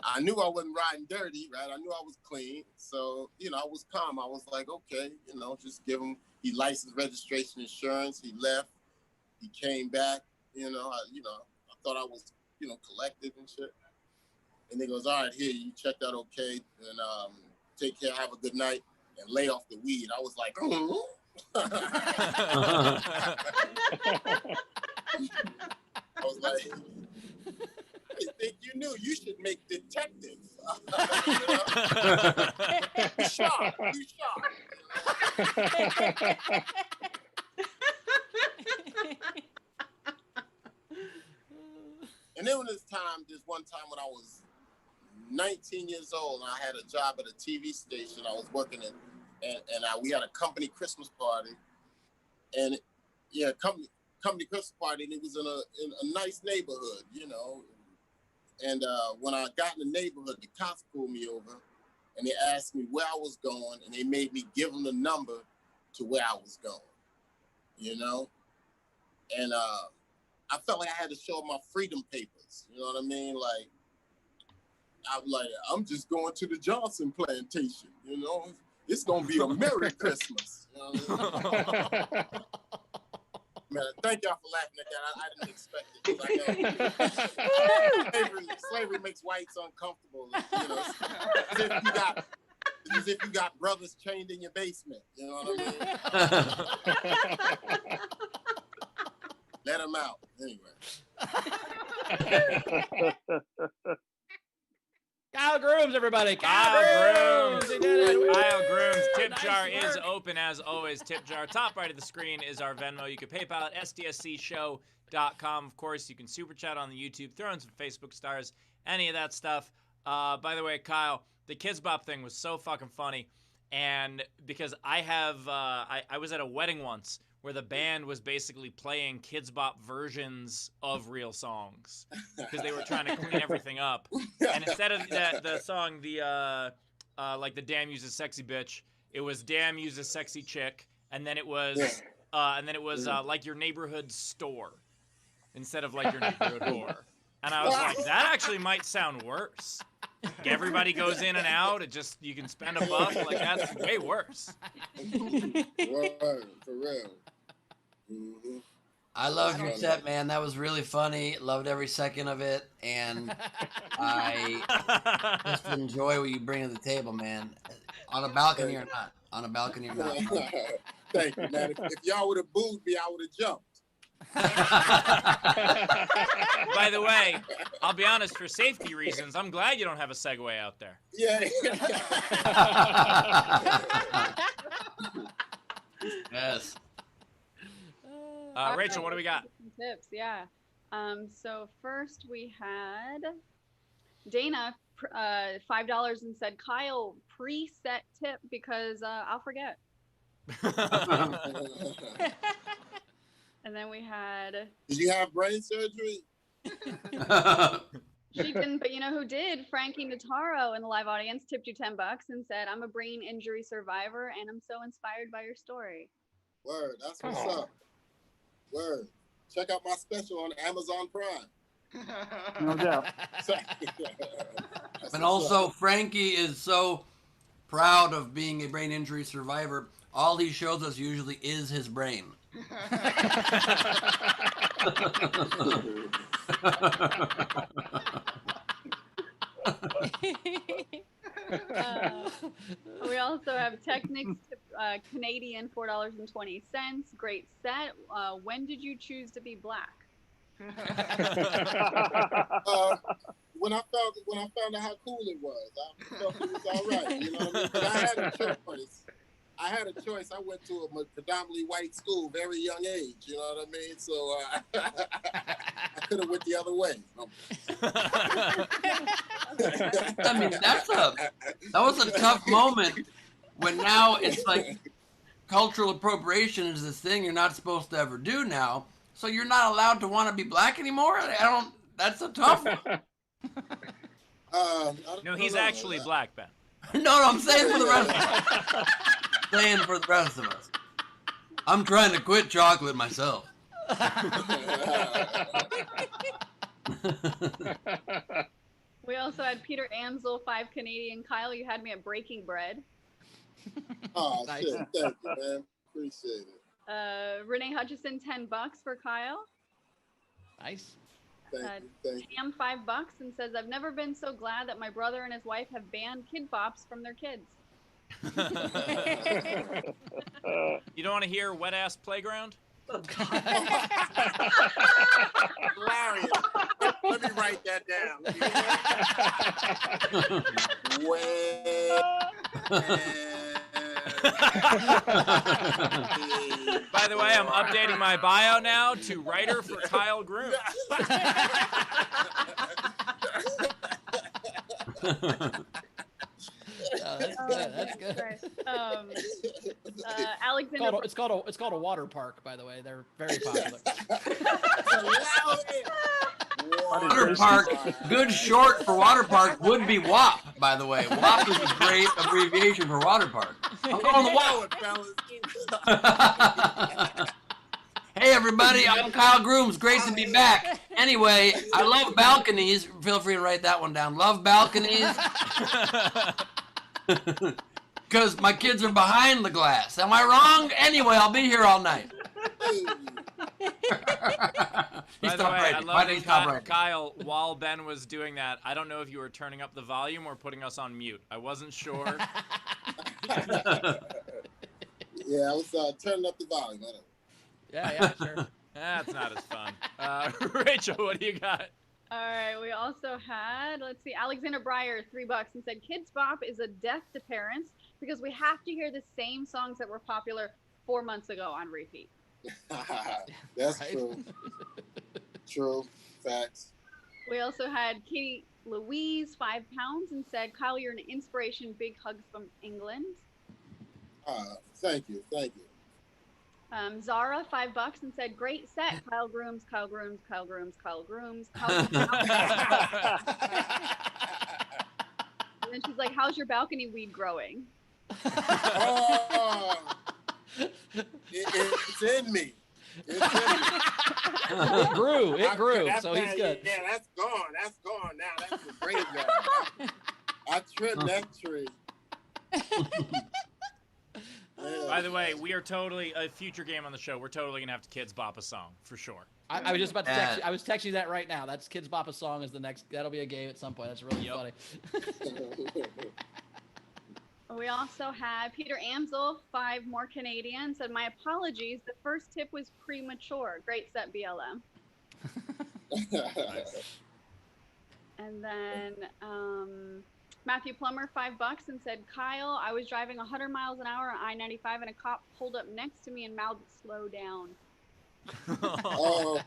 I knew I wasn't riding dirty, right? I knew I was clean. So, I was calm. I was like, okay, just give him, he license, registration, insurance. He left. He came back, I thought I was, collected and shit. And he goes, all right, here, you checked out okay, and take care, have a good night, and lay off the weed. I was like, I was like, I didn't think you knew. You should make detectives. You sharp. And then this one time when I was 19 years old, and I had a job at a TV station. I was working in, and we had a company Christmas party, and company Christmas party, and it was in a nice neighborhood, And when I got in the neighborhood, the cops pulled me over, and they asked me where I was going, and they made me give them the number to where I was going, And I felt like I had to show them my freedom papers, you know what I mean? Like, I'm just going to the Johnson plantation, It's gonna be a Merry Christmas. Man, thank y'all for laughing at that. I didn't expect it. I know slavery makes whites uncomfortable. As if you got brothers chained in your basement. You know what I mean? Let them out. Anyway. Kyle Grooms, everybody. Kyle Grooms. He did it. Kyle Grooms. Tip Nice jar work. is open as always. Tip jar. Top right of the screen is our Venmo. You can PayPal at sdscshow.com. Of course, you can super chat on the YouTube, throw in some Facebook stars, any of that stuff. By the way, Kyle, the Kids Bop thing was so fucking funny. and because I have, I was at a wedding once where the band was basically playing Kids Bop versions of real songs because they were trying to clean everything up. And instead of the song, like the Damn Use a Sexy Bitch, it was Damn Use a Sexy Chick, and then it was, like your neighborhood store instead of like your neighborhood whore. And I was like, that actually might sound worse. Everybody goes in and out. You can spend $1. Like, that's way worse. Word, for real. Mm-hmm. I love your set, man. That was really funny. Loved every second of it, and I just enjoy what you bring to the table, man. On a balcony or not. On a balcony or not. Thank you, man. If y'all would have booed me, I would have jumped. By the way, I'll be honest, for safety reasons, I'm glad you don't have a Segway out there. Yeah. Yes. Rachel, what do we got? Tips, yeah. So first we had Dana, $5 and said, Kyle, preset tip because I'll forget. And then we had. Did you have brain surgery? She didn't, but you know who did? Frankie Notaro in the live audience tipped you $10 and said, I'm a brain injury survivor and I'm so inspired by your story. Word, that's what's up. Word. Check out my special on Amazon Prime. No doubt. And also, Frankie is so proud of being a brain injury survivor. All he shows us usually is his brain. We also have Technics Canadian, $4.20. Great set. When did you choose to be black? When I found out how cool it was, I felt it was all right. You know what I mean? But I had a choice. I went to a predominantly white school, very young age. You know what I mean? So I could have went the other way. I mean, that was a tough moment. When now it's like cultural appropriation is this thing you're not supposed to ever do now. So you're not allowed to want to be black anymore. That's a tough one. No, he's actually black, Ben. No, I'm saying for the rest of us. Saying for the rest of us. I'm trying to quit chocolate myself. We also had Peter Amsel, $5 Canadian. Kyle, you had me at breaking bread. Oh, nice. Shit. Thank you, man. Appreciate it. Renee Hutchison, $10 for Kyle. Nice. Thank you. Tam, $5 and says, I've never been so glad that my brother and his wife have banned Kid Bops from their kids. You don't want to hear Wet Ass Playground? Hilarious. Let me write that down. By the way, I'm updating my bio now to writer for Kyle Grooms. Oh, that's good. Alexander. It's called a water park, by the way. They're very popular. Water park, good short for water park would be WAP, by the way. WAP is a great abbreviation for water park. I'm going to WAP. Hey everybody, I'm Kyle Grooms. Great to be back. Anyway, I love balconies. Feel free to write that one down. Love balconies. Because my kids are behind the glass. Am I wrong? Anyway, I'll be here all night. By the way, I love that Kyle, while Ben was doing that, I don't know if you were turning up the volume or putting us on mute. I wasn't sure. Yeah, I was turning up the volume. Yeah, sure. That's not as fun. Rachel, what do you got? All right, we also had, let's see, Alexander Breyer, $3 and said, Kids Bop is a death to parents because we have to hear the same songs that were popular 4 months ago on repeat. That's true. True. Facts. We also had Katie Louise, £5 and said, Kyle, you're an inspiration. Big hugs from England. Thank you. Zara, $5 and said, "Great set, Kyle Grooms, Kyle Grooms, Kyle Grooms, Kyle Grooms, Kyle Grooms." And then she's like, "How's your balcony weed growing?" Oh, it's in me. It's in me. It grew. So he's good. Yeah, that's gone now. That's a graveyard. I trimmed that tree. Yeah. By the way, we are totally a future game on the show. We're totally gonna have to Kids Bop a song for sure. I was just about to text you. I was texting you that right now. That's Kids Bop a Song is the next. That'll be a game at some point. That's really funny. We also have Peter Amsel, 5 more Canadian, said, "My apologies. The first tip was premature. Great set, BLM." And then Matthew Plummer, $5 and said, "Kyle, I was driving 100 miles an hour on I-95 and a cop pulled up next to me and mouthed, 'Slow down.'" Oh.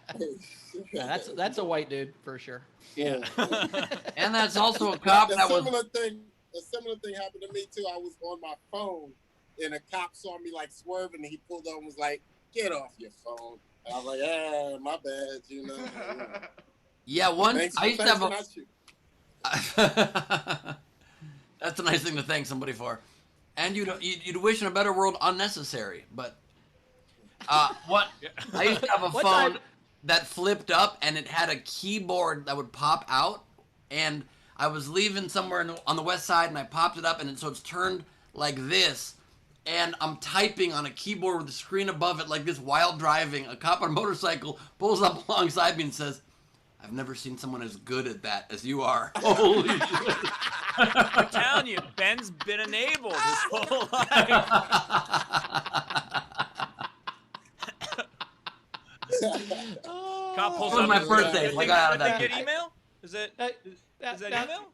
Yeah, that's a white dude for sure. Yeah. And that's also a cop that was. A similar thing happened to me too. I was on my phone and a cop saw me like swerving and he pulled up and was like, "Get off your phone." And I was like, my bad, you know. Yeah, I used to have a. That's a nice thing to thank somebody for. And you'd wish in a better world unnecessary, but I used to have a phone that flipped up and it had a keyboard that would pop out, and I was leaving somewhere on the west side and I popped it up and so it's turned like this, and I'm typing on a keyboard with the screen above it like this while driving. A cop on a motorcycle pulls up alongside me and says, "I've never seen someone as good at that as you are." Holy shit. I'm telling you, Ben's been enabled his whole life. Cop pulls It was up. my birthday. I got out of that. Did get email? Is that email?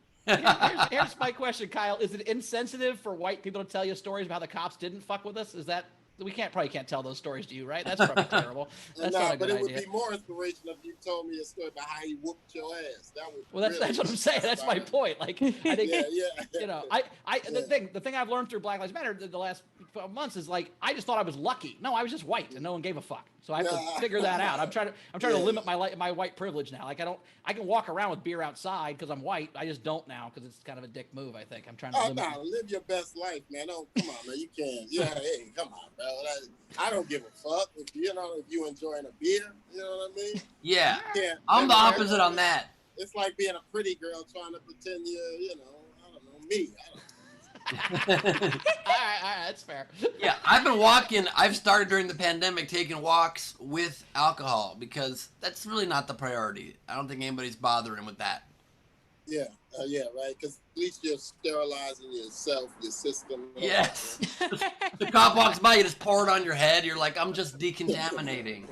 Here's my question, Kyle. Is it insensitive for white people to tell you stories about how the cops didn't fuck with us? Is that we probably can't tell those stories to you, right? That's probably terrible. That's not a good but it idea. would be more inspirational if you told me a story about how he whooped your ass. That's what I'm saying. That's my point. Like, I think, yeah. you know, the thing I've learned through Black Lives Matter the last 12 months is like, I just thought I was lucky. No, I was just white and no one gave a fuck. So I have to figure that out. I'm trying to limit my white privilege now. Like I can walk around with beer outside because I'm white. I just don't now because it's kind of a dick move. I think I'm trying to limit. Live your best life, man. Oh, come on, man. You can. Yeah, hey, come on, bro. I don't give a fuck if you enjoying a beer. You know what I mean? Yeah. I'm the opposite on that. It's like being a pretty girl trying to pretend I don't know, me. all right, that's fair. Yeah, I've started during the pandemic taking walks with alcohol because that's really not the priority. I don't think anybody's bothering with that. Yeah, right. Because at least you're sterilizing yourself, your system. Yes. The cop walks by, you just pour it on your head. You're like, I'm just decontaminating.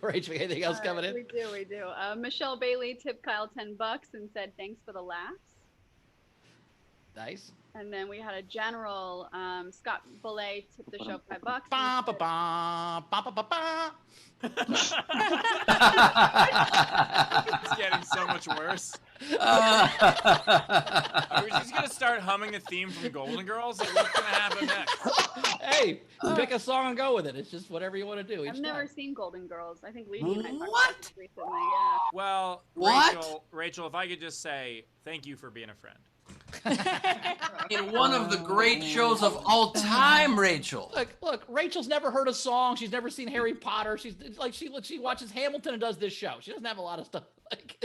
Rachel, anything else coming in? We do. Michelle Bailey tipped Kyle $10 and said, "Thanks for the laughs." Nice. And then we had a general, Scott Boulay tipped the show $5. Ba, ba, ba, ba, ba, ba, ba. It's getting so much worse. Are we just gonna start humming the theme from Golden Girls? Like, what's gonna happen next? Hey, pick a song and go with it. It's just whatever you want to do. I've never seen Golden Girls. I think Lady and I talked about What? this recently. Yeah. Well, What? Rachel, if I could just say thank you for being a friend. In one of the great shows of all time, Rachel. Look, Rachel's never heard a song. She's never seen Harry Potter. She's like she watches Hamilton and does this show. She doesn't have a lot of stuff. Like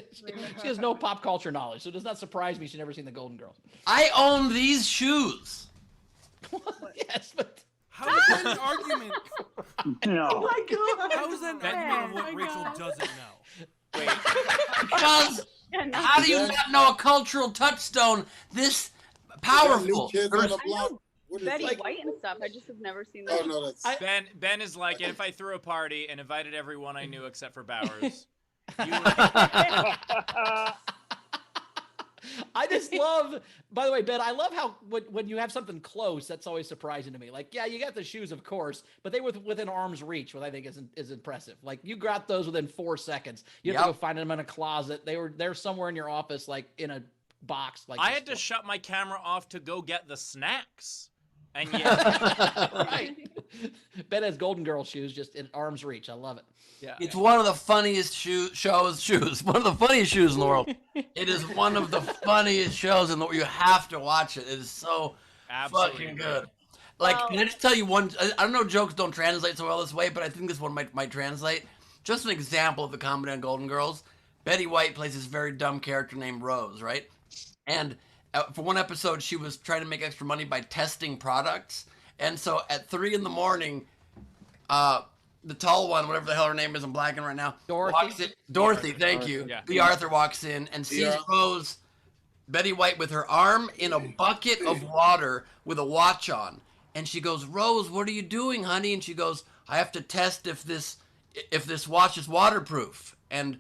she has no pop culture knowledge, so it does not surprise me she's never seen the Golden Girls. I own these shoes. Yes, but How is that an argument? No. Oh my god. How is that an argument of what Rachel doesn't know? Wait, Because Yeah, no. how do you not know a cultural touchstone this powerful? Kids on the block. What is Betty it? White and stuff. I just have never seen Oh that. no, that's. Ben is like, if I threw a party and invited everyone I knew except for Bowers, you would. I just love. By the way, Ben, I love how when you have something close, that's always surprising to me. Like, yeah, you got the shoes, of course, but they were within arm's reach, which I think is impressive. Like, you got those within 4 seconds. You have to go find them in a closet. They're somewhere in your office, like in a box. Like I this had to book. shut my camera off to go get the snacks. And yet, Right. Ben has Golden Girl shoes just in arm's reach. I love it. yeah. It's one of the funniest shoes. One of the funniest shoes in the world. It is one of the funniest shows in the world. You have to watch it. It is so Absolutely fucking good. Like, Well- can I just tell you one? I don't know, jokes don't translate so well this way, but I think this one might translate. Just an example of the comedy on Golden Girls. Betty White plays this very dumb character named Rose, right? And for one episode, she was trying to make extra money by testing products. And so at 3 a.m, the tall one, whatever the hell her name is, I'm blanking right now. Dorothy? Walks in, Dorothy, thank you. Yeah. Lee Arthur walks in and sees Yeah. Rose, Betty White, with her arm in a bucket of water with a watch on. And she goes, Rose, what are you doing, honey? And she goes, I have to test if this watch is waterproof. And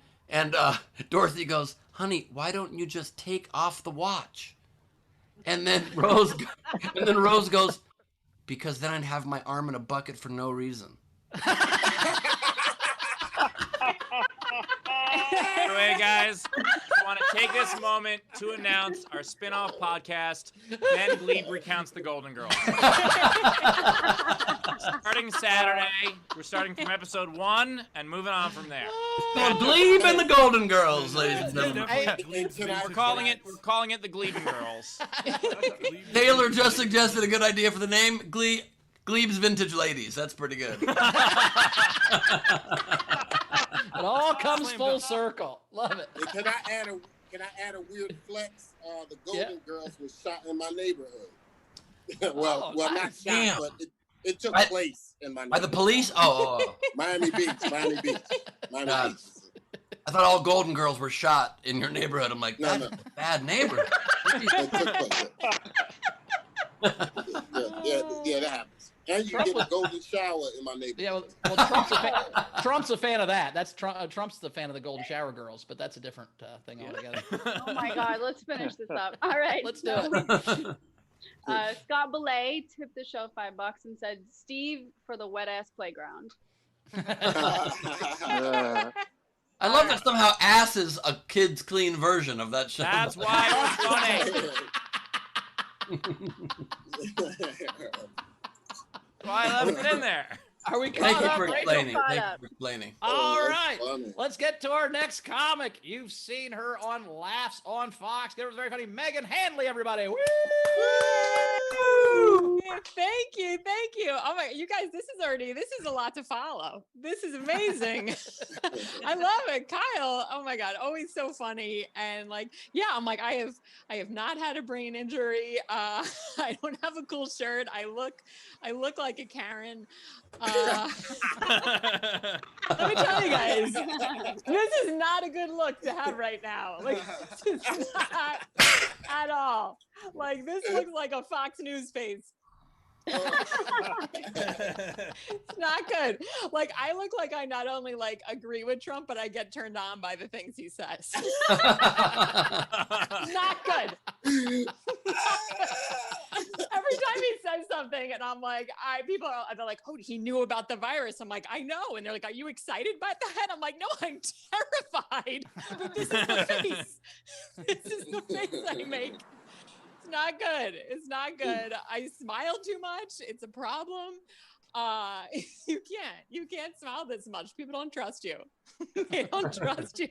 Dorothy goes, honey, why don't you just take off the watch? And then Rose goes, because then I'd have my arm in a bucket for no reason. Anyway, guys, I want to take this moment to announce our spin-off podcast, Ben Gleib Recounts the Golden Girls. Starting Saturday, we're starting from episode 1 and moving on from there. So Gleib and the Golden Girls, ladies and gentlemen. We're calling it the Gleibin Girls. Taylor just suggested a good idea for the name, Gleib's Vintage Ladies. That's pretty good. It all comes full circle. Love it. And can I add a weird flex? The Golden Girls was shot in my neighborhood. well, not nice. shot, Damn. but it took By- place in my By neighborhood. the police? Oh. Miami Beach. God. Beach. I thought all Golden Girls were shot in your neighborhood. I'm like, No, that's no. a bad neighborhood. It took place. Yeah, that happens. And you get a golden shower in my neighborhood. Yeah, well Trump's a fan of that. That's Trump's the fan of the Golden Shower Girls, but that's a different thing altogether. Oh my God, let's finish this up. All right. Let's do it. Scott Belay tipped the show $5 and said, Steve for the wet ass playground. I love that somehow Ass is a kid's clean version of that show. That's why it was funny. Why I left it in there. Are we Thank caught you up? for Rachel? explaining. caught Thank you up. for explaining. All that's right, funny. let's get to our next comic. You've seen her on Laughs on Fox. It was very funny. Meghan Hanley, everybody. Woo! Thank you. Oh my, you guys, this is a lot to follow. This is amazing. I love it. Kyle, oh my God, always so funny. And like, yeah, I'm like, I have not had a brain injury. I don't have a cool shirt. I look like a Karen. Let me tell you guys, this is not a good look to have right now. Like, this is not at all. Like, this looks like a Fox News face. It's not good. Like, I look like I not only like agree with Trump, but I get turned on by the things he says. Not good. Every time he says something, and I'm like, they're like, oh, he knew about the virus. I'm like, I know. And they're like, are you excited about that? I'm like, no, I'm terrified. But this is the face. This is the face I make. It's not good. It's not good. I smile too much. It's a problem. You can't smile this much. People don't trust you. They don't trust you.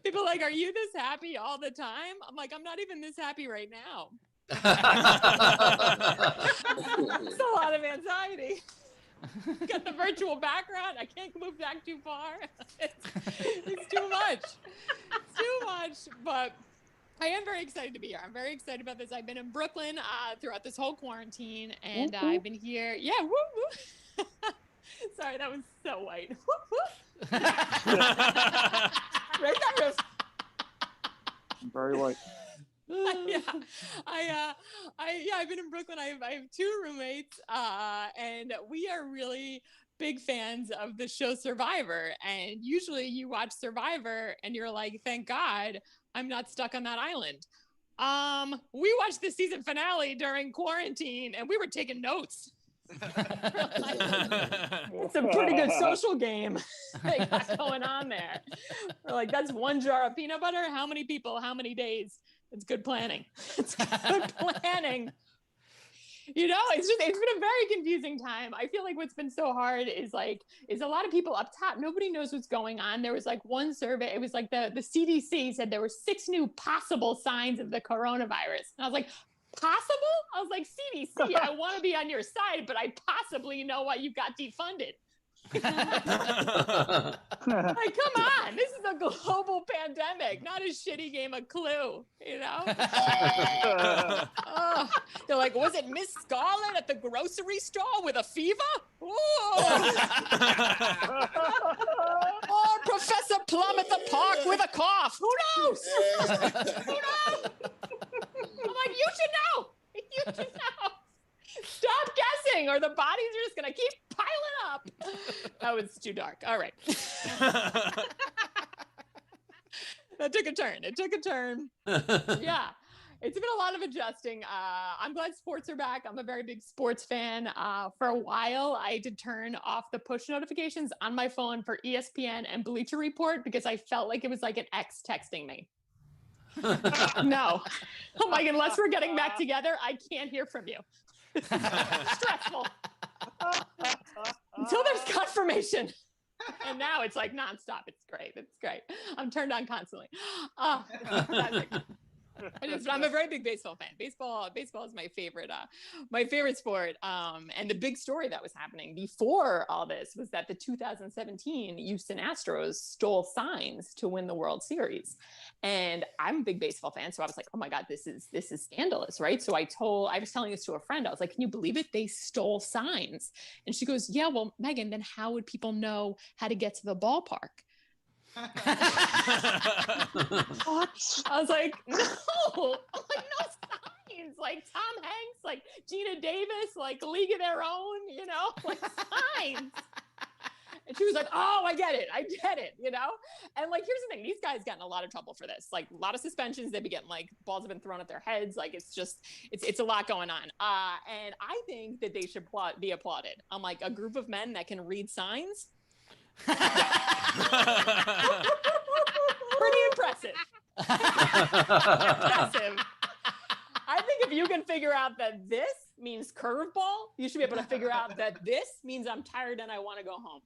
People are like, are you this happy all the time? I'm like, I'm not even this happy right now. It's a lot of anxiety. Got the virtual background. I can't move back too far. It's too much. It's too much. But I am very excited to be here. I'm very excited about this. I've been in Brooklyn throughout this whole quarantine, and I've been here. Yeah, woo woo. Sorry, that was so white. Woo woo. Right there. Very white. I've been in Brooklyn. I have 2 roommates, and we are really big fans of the show Survivor. And usually you watch Survivor and you're like, thank God I'm not stuck on that island. We watched the season finale during quarantine and we were taking notes. It's a pretty good social game they got going on there. We're like, that's 1 jar of peanut butter. How many people, how many days It's good planning. It's good planning. You know, it's been a very confusing time. I feel like what's been so hard is a lot of people up top, nobody knows what's going on. There was like one survey, it was like the CDC said there were 6 new possible signs of the coronavirus. And I was like, possible? I was like, CDC, I want to be on your side, but I possibly know why you got defunded. Like, come on, this is a global pandemic, not a shitty game of Clue, you know? Oh, they're like, was it Miss Scarlet at the grocery store with a fever? Oh, or Professor Plum at the park with a cough. Who knows? Who knows? I'm like, you should know. You should know. Stop guessing, or the bodies are just gonna keep piling up. That was too dark. All right. That took a turn. It took a turn. Yeah. It's been a lot of adjusting. I'm glad sports are back. I'm a very big sports fan. For a while, I had to turn off the push notifications on my phone for ESPN and Bleacher Report because I felt like it was like an ex texting me. No. I'm like, unless we're getting back together, I can't hear from you. Stressful. Until there's confirmation. And now it's like nonstop. It's great. It's great. I'm turned on constantly. I'm a very big baseball fan. Baseball is my favorite sport. And the big story that was happening before all this was that the 2017 Houston Astros stole signs to win the World Series. And I'm a big baseball fan, so I was like, oh my God, this is scandalous, right? So I was telling this to a friend. I was like, can you believe it? They stole signs. And she goes, yeah, well, Megan, then how would people know how to get to the ballpark? What? I was like, no. I'm like, no signs. Like Tom Hanks, like Gina Davis, like League of Their Own, you know, like signs. And she was like, oh, I get it, you know? And like, here's the thing, these guys got in a lot of trouble for this. Like a lot of suspensions, they've been getting like balls have been thrown at their heads. Like it's a lot going on. And I think that they should be applauded. I'm like, a group of men that can read signs. Pretty impressive. Impressive. I think if you can figure out that this means curveball, you should be able to figure out that this means I'm tired and I want to go home.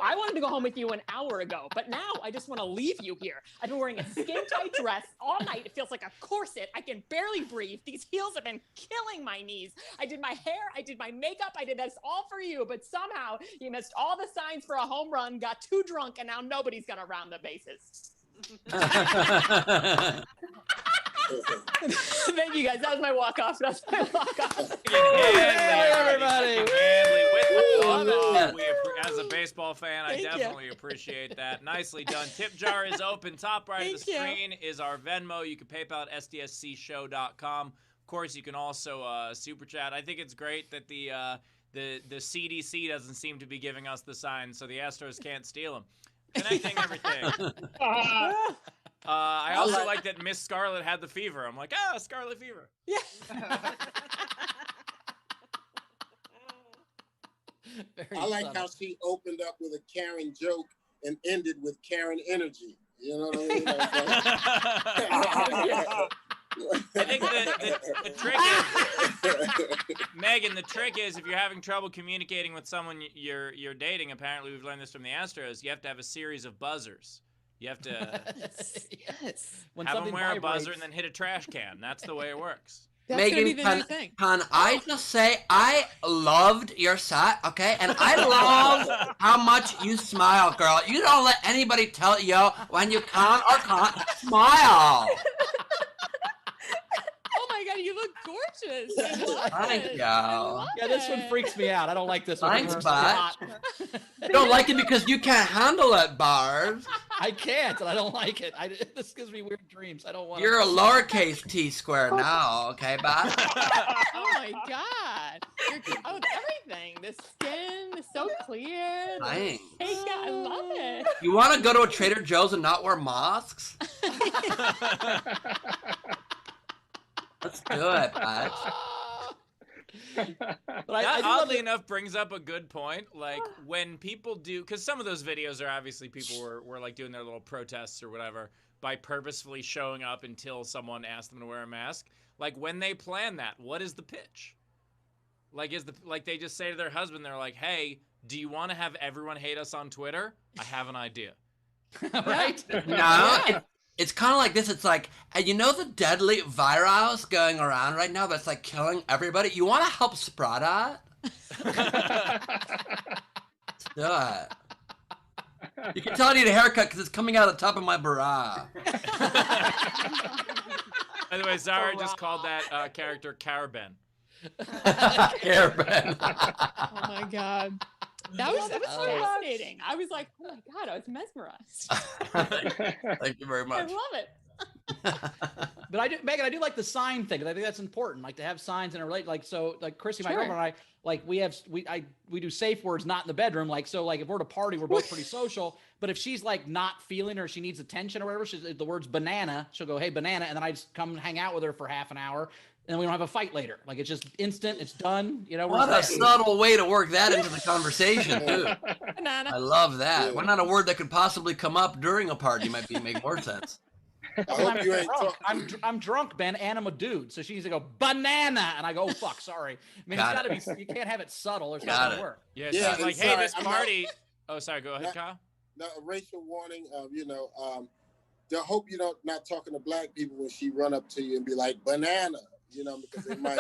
I wanted to go home with you an hour ago, but now I just want to leave you here. I've been wearing a skin-tight dress all night. It feels like a corset. I can barely breathe. These heels have been killing my knees. I did my hair. I did my makeup. I did this all for you, but somehow you missed all the signs for a home run, got too drunk, and now nobody's going to round the bases. Thank you guys. That was my walk off. That's my walk off. Hey, everybody. As a baseball fan, I definitely appreciate that. Nicely done. Tip jar is open. Top right of the screen is our Venmo. You can PayPal at sdscshow.com. Of course, you can also super chat. I think it's great that the CDC doesn't seem to be giving us the signs, so the Astros can't steal them. Connecting everything. I also like that Miss Scarlet had the fever. I'm like, Scarlet fever. Yeah. I like how she opened up with a Karen joke and ended with Karen energy. You know what I mean? I think the trick is, Megan, the trick is if you're having trouble communicating with someone you're dating, apparently we've learned this from the Astros, you have to have a series of buzzers. You have to have them wear a buzzer and then hit a trash can. That's the way it works. That's Megan, gonna be the new thing. Can I just say I loved your set, okay? And I love how much you smile, girl. You don't let anybody tell you when you can or can't smile. Oh my God, you look gorgeous. I love Thank it. you. I love Yeah, this one it. freaks me out. I don't like this one. Thanks, bud. You don't like it because you can't handle it, Barbs. I can't, and I don't like it. This gives me weird dreams. I don't want. You're a lowercase t square now, okay, bud? Oh my God. You're with everything. The skin is so clear. Thanks. Hey, yeah, I love it. You want to go to a Trader Joe's and not wear masks? Let's do it, bud. But That, I do love oddly it. enough, brings up a good point. Like when people do, because some of those videos are obviously people were like doing their little protests or whatever. by purposefully showing up until someone asked them to wear a mask. Like, when they plan that, what is the pitch? Like, they just say to their husband, they're like, hey, do you want to have everyone hate us on Twitter? I have an idea. Right? No, it's kind of like this. It's like, and you know the deadly virus going around right now that's like killing everybody? You want to help spread it? Let's do it. You can tell I need a haircut because it's coming out of the top of my bra. By the way, Zara just called that character Caraben. Caraben. Oh my god. That was fascinating. I was like, oh my god, I was mesmerized. Thank you very I much. love it. But Megan, I do like the sign thing. I think that's important. Like to have signs and relate. Like so, like Chrissy, my Sure. girlfriend and I, like we do safe words not in the bedroom. Like so, like if we're at a party, we're both pretty social. But if she's like not feeling or she needs attention or whatever, the word's banana. She'll go, hey, banana, and then I just come hang out with her for half an hour. And we don't have a fight later. Like it's just instant. It's done. You know. What a subtle way to work that into the conversation, too. Banana. I love that. Why not a word that could possibly come up during a party might make more sense. I hope you ain't talking. I'm drunk, Ben, and I'm a dude. So she needs to go banana, and I go, oh fuck, sorry. I mean, Got it's gotta be. You can't have it subtle. It's Got not gonna it. work. Yeah, Yeah, she's like, it's hey, sorry, this I'm not- party. Oh, sorry, go ahead, Kyle. No, a racial warning. I hope you don't not talking to black people when she run up to you and be like banana. You know, because they might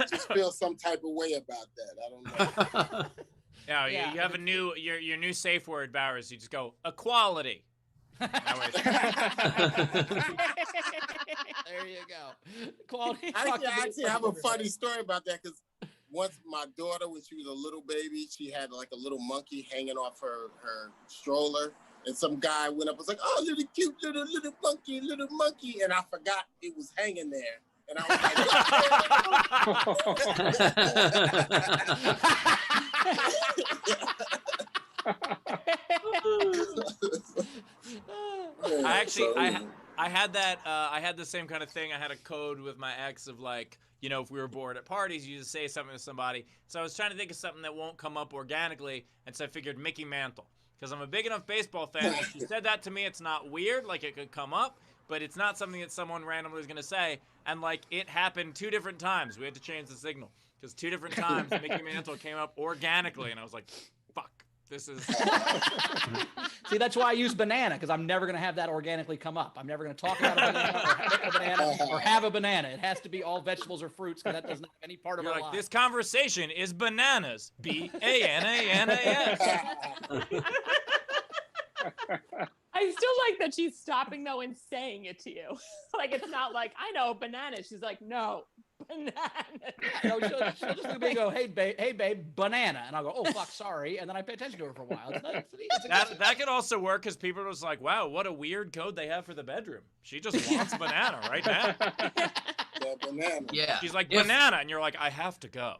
just feel some type of way about that. I don't know. Yeah, Yeah. you have a new your new safe word, Bowers. You just go equality. That way There you go. Quality. Actually, I have a funny story about that because once my daughter, when she was a little baby, she had like a little monkey hanging off her stroller. And some guy went up and was like, oh, little cute, little monkey. And I forgot it was hanging there. And I was like, I had that. I had the same kind of thing. I had a code with my ex of like, you know, if we were bored at parties, you just say something to somebody. So I was trying to think of something that won't come up organically, and so I figured Mickey Mantle. Because I'm a big enough baseball fan. If she said that to me, it's not weird. Like, it could come up, but it's not something that someone randomly is going to say. And, like, it happened 2 different times. We had to change the signal. Because 2 different times, Mickey Mantle came up organically. And I was like, fuck, this is... See, that's why I use banana, because I'm never going to have that organically come up. I'm never going to talk about a banana or pick a banana or have a banana. It has to be all vegetables or fruits, because that doesn't have any part of You're our like, life. this conversation is bananas. B-A-N-A-N-A-S. I still like that she's stopping though and saying it to you. Like it's not like I know banana. She's like, no, banana. No, she'll just look at me and go, hey babe, banana, and I'll go, oh fuck, sorry, and then I pay attention to her for a while. That could also work because people are just like, wow, what a weird code they have for the bedroom. She just wants banana right now. yeah, banana. Yeah. She's like, banana, and you're like, I have to go.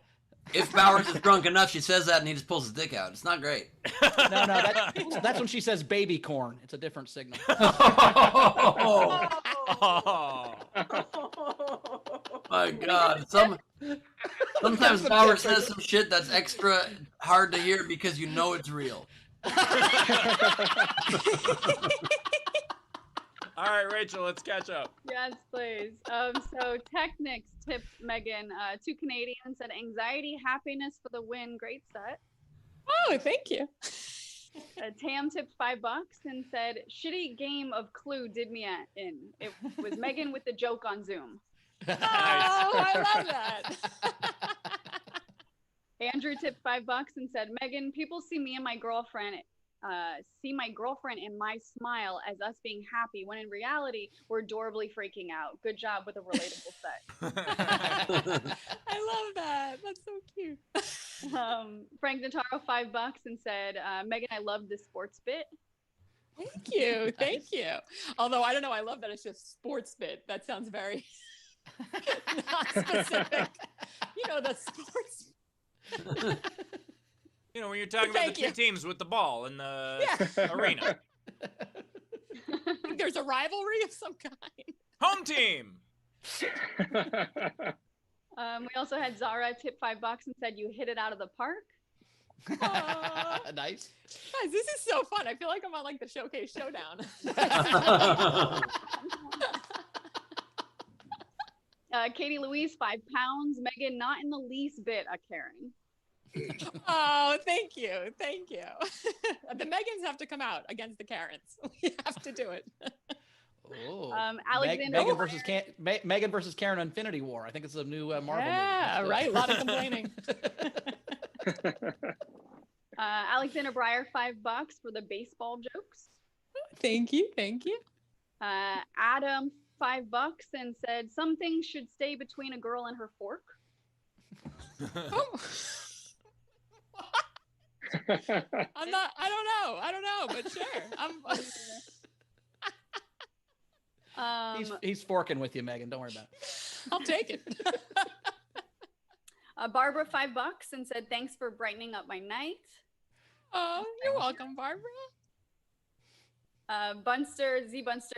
If Bowers is drunk enough, she says that and he just pulls his dick out. It's not great. No, that's when she says baby corn. It's a different signal. Oh, Oh. my God. Sometimes Bowers says some shit that's extra hard to hear because you know it's real. All right, Rachel, let's catch up. Yes, please. So Technics tipped Megan 2 Canadians, said anxiety, happiness for the win. Great set. Oh, thank you. Tam tipped $5 and said shitty game of Clue did me in. It was Megan with the joke on Zoom. Oh, I love that. Andrew tipped $5 and said, Megan, people see me and my girlfriend and my smile as us being happy, when in reality, we're adorably freaking out. Good job with a relatable set. I love that. That's so cute. Frank Notaro, $5 and said, Megan, I love the sports bit. Thank you. Thank you. Although I don't know, I love that it's just sports bit. That sounds very not specific. You know, the sports. You know, when you're talking about the 2 teams with the ball in the arena. There's a rivalry of some kind. Home team. We also had Zara tip $5 and said, you hit it out of the park. Aw. Nice. Guys, this is so fun. I feel like I'm on like the Showcase Showdown. Katie Louise, 5 pounds. Megan, not in the least bit a Karen. Oh, thank you. Thank you. The Megans have to come out against the Karens. We have to do it. Oh. Alexander Megan versus Karen Infinity War. I think it's a new Marvel movie. Yeah, right. A lot of complaining. Alexander Breyer, $5 for the baseball jokes. Thank you. Thank you. Adam, $5 and said some things should stay between a girl and her fork. Oh. I don't know, but sure. He's forking with you, Megan. Don't worry about it. I'll take it. Barbara, $5 and said thanks for brightening up my night. Oh, you're welcome, Barbara. Bunster,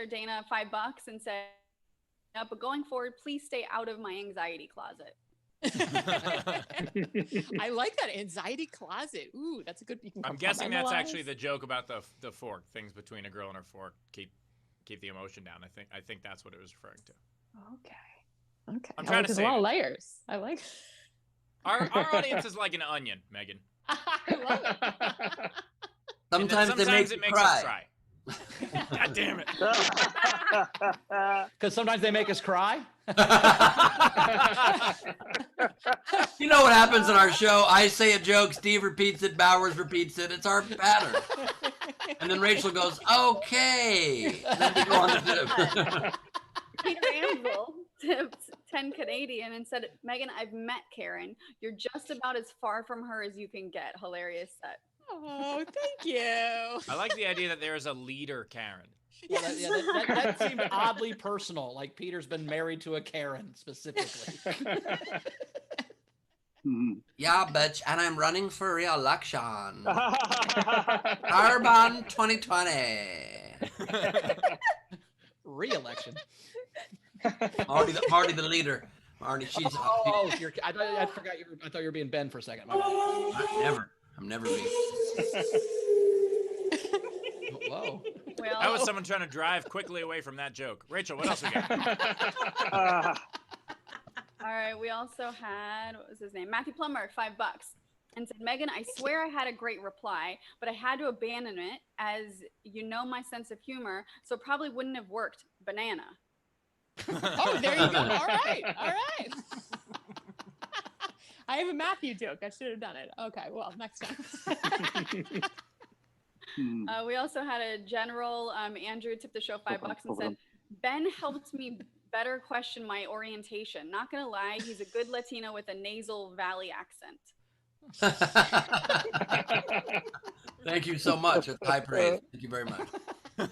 Dana, $5 and said, but going forward, please stay out of my anxiety closet. I like that anxiety closet. Ooh, that's a good. I'm guessing that's actually the joke about the fork. Things between a girl and her fork keep the emotion down. I think that's what it was referring to. Okay. I'm trying to there's say a lot of layers. I like. Our audience is like an onion, Megan. I love it. Sometimes they make you makes cry. us cry. God damn it. Because sometimes they make us cry. You know what happens in our show? I say a joke, Steve repeats it, Bowers repeats it. It's our pattern. And then Rachel goes, okay. And then we go on to do. Peter Ansel tipped 10 Canadian and said, Megan, I've met Karen. You're just about as far from her as you can get. Hilarious set. Oh, thank you. I like the idea that there is a leader, Karen. Well, that seemed oddly personal. Like Peter's been married to a Karen specifically. Yeah, bitch, and I'm running for re-election. Carbon 2020. Re-election. Marty the leader. Marty, she's. I forgot you. I thought you were being Ben for a second. My bad. I'm never being. Whoa. Well, That was someone trying to drive quickly away from that joke. Rachel, what else we got? all right. We also had, what was his name? Matthew Plummer, $5 and said, Megan, I swear I had a great reply, but I had to abandon it as you know my sense of humor, so it probably wouldn't have worked. Banana. Oh, there you go. All right. All right. I have a Matthew joke. I should have done it. Okay, well, next time. We also had a general, Andrew tipped the show $5 and said, Ben helped me better question my orientation. Not gonna lie, he's a good Latino with a nasal valley accent. Thank you so much. It's high praise. Thank you very much. I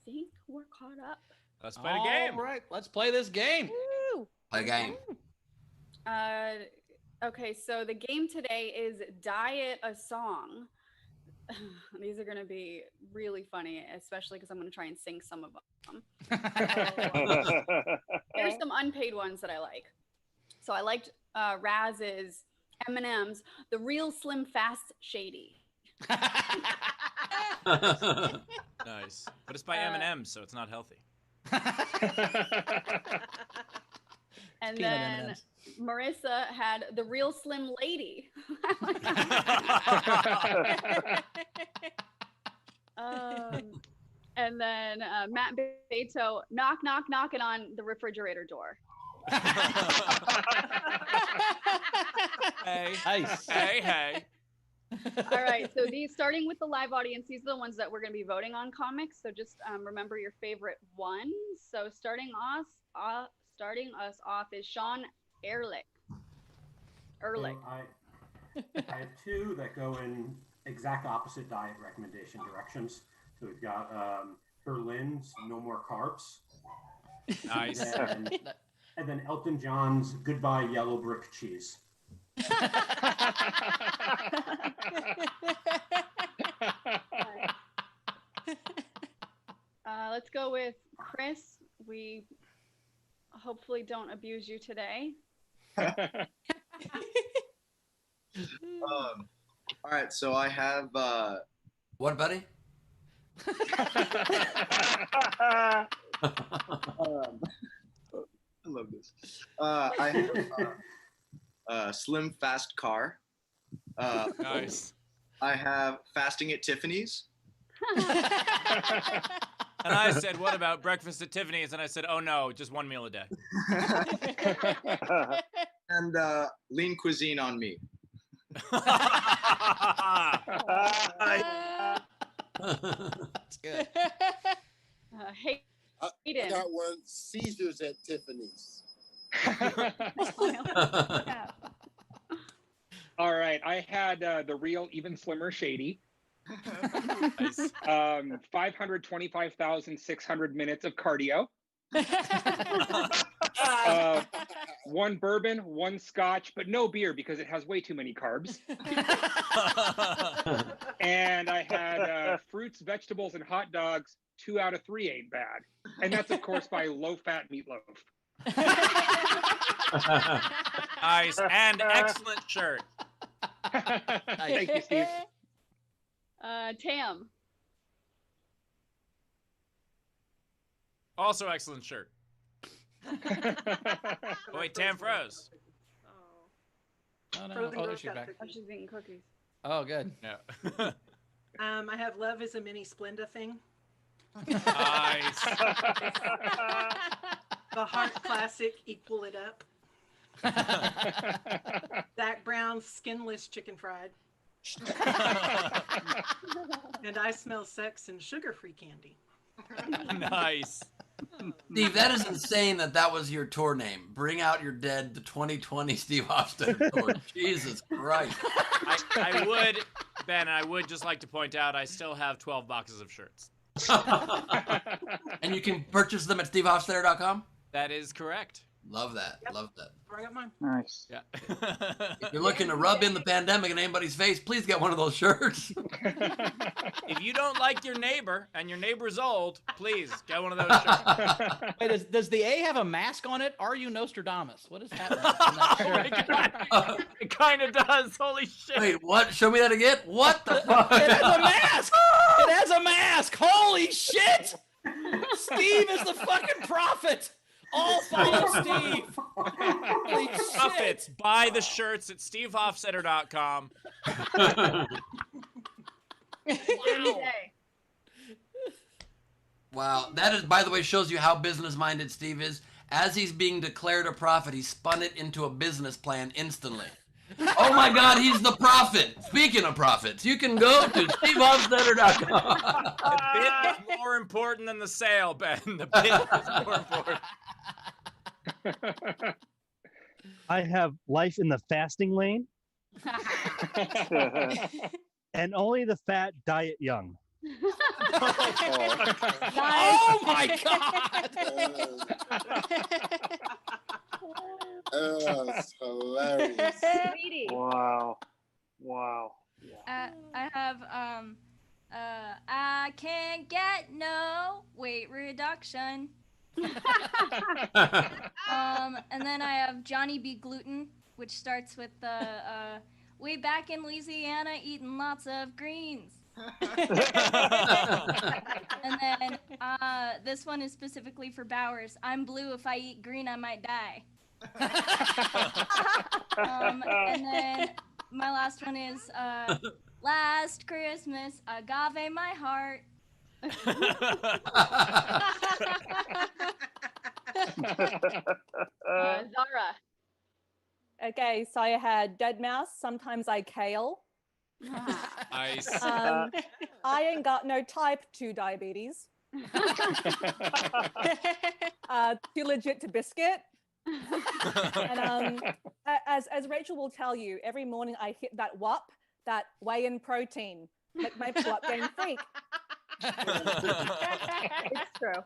think we're caught up. Let's play the game. All right, let's play this game. Woo. Play a game. Okay, so the game today is Diet a Song. These are going to be really funny, especially because I'm going to try and sing some of them. Here's some unpaid ones that I like. So I liked Raz's Eminem's The Real Slim Fast Shady. Nice. But it's by Eminem, so it's not healthy. And Peanut then M&Ms. Marissa had The Real Slim Lady. And then Matt Beto, knock, knock, knocking on the refrigerator door. Hey. Nice. Hey. All right, so these, starting with the live audience, these are the ones that we're going to be voting on comics. So just remember your favorite ones. So starting us off is Sean Ehrlich. So I have two that go in exact opposite diet recommendation directions. So we've got Berlin's No More Carbs. Nice. And then Elton John's Goodbye Yellow Brick Cheese. Let's go with Chris. We hopefully don't abuse you today. All right, so I have. What, buddy? I love this. I have slim, fast car. Nice. I have fasting at Tiffany's. And I said, what about breakfast at Tiffany's? And I said, oh no, just one meal a day. And lean cuisine on me. That's good. Hayden. I got one. Seizures at Tiffany's. All right, I had the real even slimmer shady. Nice. 525,600 minutes of cardio. One bourbon, one scotch, but no beer because it has way too many carbs. And I had fruits, vegetables, and hot dogs. 2 out of 3 ain't bad. And that's, of course, by low-fat meatloaf. Nice. And excellent shirt. Thank you, Steve. Tam. Also excellent shirt. Oh, wait, Tam froze. Oh, no. Frozen Oh, Girl's she's got back. cookies. Oh, she's eating cookies. Oh, good. Yeah. I have Love is a Mini Splenda thing. Nice. The Heart Classic, Equal It Up. Zach Brown's Skinless Chicken Fried. And I Smell Sex and Sugar-Free Candy. Nice. Steve, that is insane that was your tour name. Bring Out Your Dead, the 2020 Steve Hofstetter tour. Jesus Christ. I would, Ben, I would just like to point out I still have 12 boxes of shirts. And you can purchase them at stevehofstetter.com? That is correct. Love that. Yep. Love that. Bring up mine. Nice. Yeah. If you're looking to rub in the pandemic in anybody's face, please get one of those shirts. If you don't like your neighbor and your neighbor's old, please get one of those shirts. Wait, does the A have a mask on it? Are you Nostradamus? What is happening? in that Oh my shirt? God. It kind of does. Holy shit. Wait, what? Show me that again. What the fuck? It has a mask! It has a mask! Holy shit! Steve is the fucking prophet! All follow Steve! Holy Profits. shit! Buy the shirts at stevehofstetter.com. Wow. That is, by the way, shows you how business-minded Steve is. As he's being declared a prophet, he spun it into a business plan instantly. Oh my God, he's the prophet. Speaking of prophets, you can go to stevehofstetter.com. The bid is more important than the sale, Ben. The bid is more important. I have Life in the Fasting Lane. And only the fat diet young. Oh my God! That's hilarious. Sweetie. Wow. Wow. I have I can't get no weight reduction. And then I have Johnny B. Gluten, which starts with way back in Louisiana eating lots of greens. And then this one is specifically for Bowers. I'm blue. If I eat green, I might die. And then my last one is last Christmas, agave my heart. Zara. Okay, so I had dead mouse. Sometimes I kale. Nice. I ain't got no type 2 diabetes. Too legit to biscuit. And as Rachel will tell you, every morning I hit that WAP, that whey-in protein, make my pull-up game freak. It's true.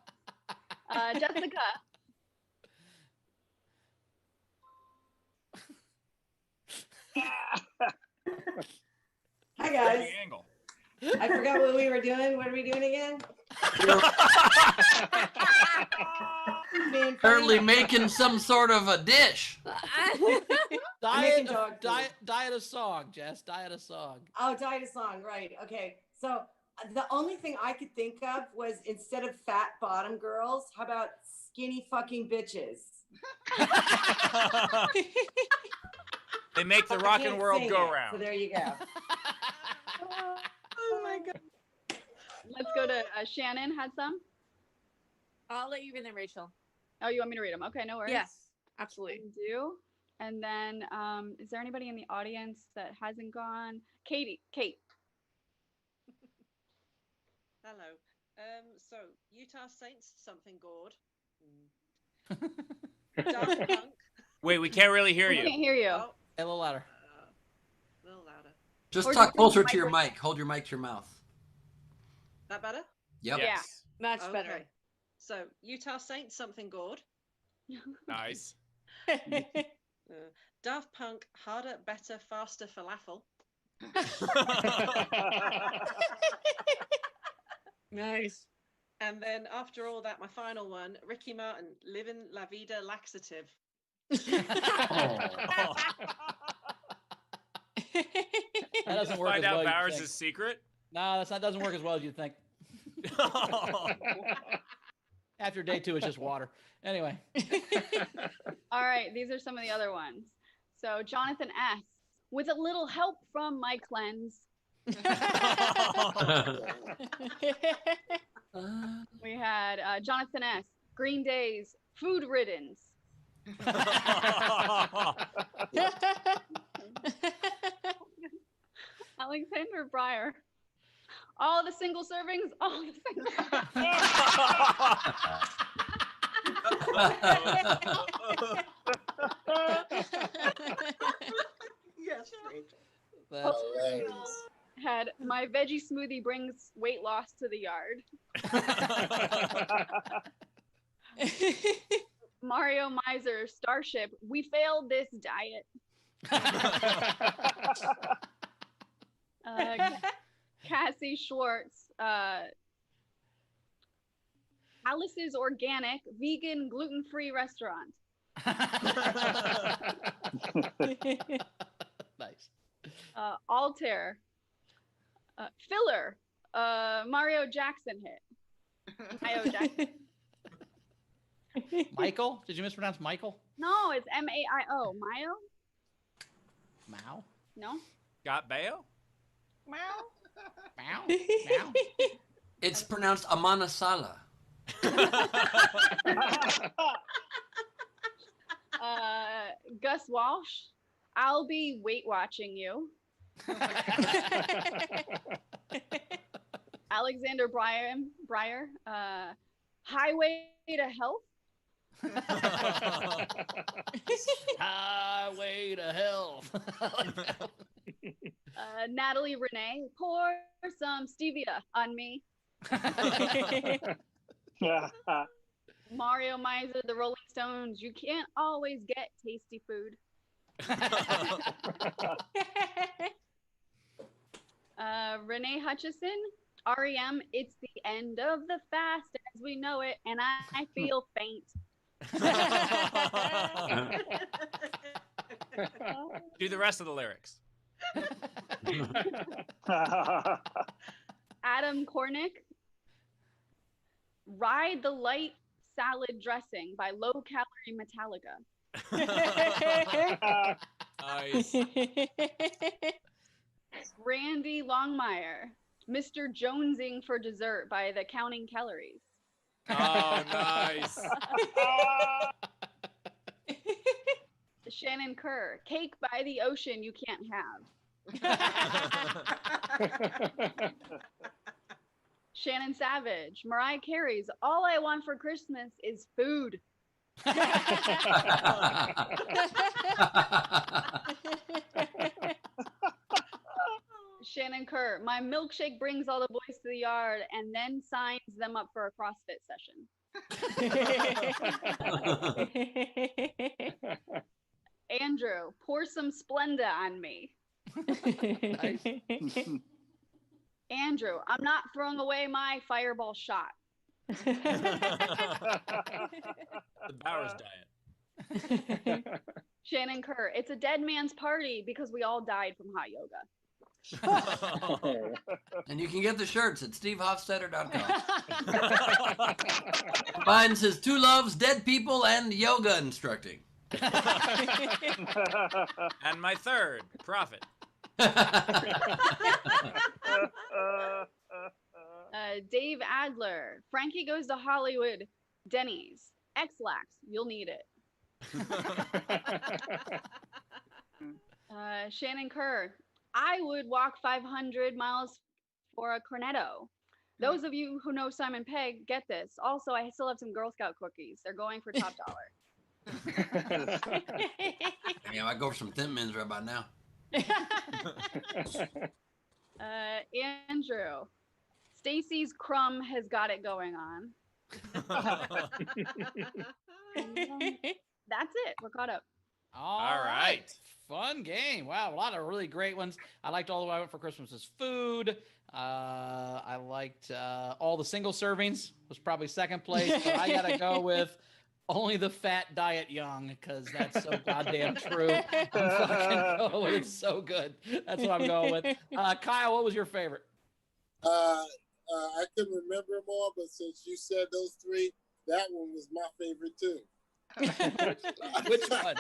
Jessica. Hi guys. I forgot what we were doing. What are we doing again? Apparently making some sort of a dish. Diet, dog food. diet a song, Jess. Diet a song. Oh, diet a song, right? Okay. So the only thing I could think of was instead of fat bottom girls, how about skinny fucking bitches? They make the rock and world go round. So there you go. Oh my god. Let's go to Shannon. Had some? I'll let you read them, Rachel. Oh, you want me to read them? Okay, no worries. Yes, absolutely. Do. And then, is there anybody in the audience that hasn't gone? Kate. Hello. So Utah Saints, something gourd. Daft Punk. Wait, we can't really hear We you. can't hear you. Oh, A little louder. a little louder. Just Or talk just closer the to your mic. Hold your mic to your mouth. That better? Yep. Yes. Much Okay. better. So Utah Saints, something gourd. Nice. Daft Punk, harder, better, faster, falafel. Nice. And then after all that, my final one, Ricky Martin, living la vida laxative. That doesn't work Find as out well as you Bowers' think. secret. No, that doesn't work as well as you think. After day 2, it's just water. Anyway. All right, these are some of the other ones. So Jonathan S. With a little help from my cleanse. We had Jonathan S. Green Days, food riddance. Alexander Breyer. All the single servings, all the single Yes, Rachel. That's Hilarious. Had my veggie smoothie brings weight loss to the yard. Mario Miser, Starship, we failed this diet. Cassie Schwartz, Alice's Organic Vegan Gluten-Free Restaurant. nice. Altair, Filler, Mario Jackson hit. Mario Jackson. Michael? Did you mispronounce Michael? No, it's Maio. Mayo? Mao? No? Got Bayo? Meow. Meow? Meow? It's pronounced Amanasala. Gus Walsh, I'll be weight watching you. Alexander Breyer, Highway to Health. Highway to hell. Natalie Renee, pour some stevia on me. Mario Miser, the Rolling Stones, you can't always get tasty food. Renee Hutchison, REM, it's the end of the fast as we know it, and I feel faint. Do the rest of the lyrics. Adam Cornick, Ride the Light Salad Dressing by Low Calorie Metallica. Nice. Randy Longmire, Mr. Jonesing for Dessert by the Counting Calories. Oh, nice. Shannon Kerr, Cake by the Ocean you can't have. Shannon Savage, Mariah Carey's All I Want for Christmas is Food. Shannon Kerr, my milkshake brings all the boys to the yard and then signs them up for a CrossFit session. Andrew, pour some Splenda on me. Andrew, I'm not throwing away my fireball shot. The Bowers diet. Shannon Kerr, it's a dead man's party because we all died from hot yoga. And you can get the shirts at stevehofstetter.com. Combines his two loves, dead people and yoga instructing. And my third, profit. Dave Adler, Frankie goes to Hollywood, Denny's, X-Lax, you'll need it. Shannon Kerr, I would walk 500 miles for a cornetto. Those of you who know Simon Pegg get this. Also, I still have some Girl Scout cookies. They're going for top dollar. Yeah, I go for some Thin Mints right about now. Andrew, Stacy's crumb has got it going on. That's it. We're caught up. All right. Fun game. Wow, a lot of really great ones. I liked All the Way I Went for Christmas is Food. I liked all the single servings was probably second place, but I gotta go with Only the Fat Diet Young because that's so goddamn true. I'm fucking going with it. It's so good. That's what I'm going with. Kyle, what was your favorite? I couldn't remember them all, but since you said those three, that one was my favorite too. Which one?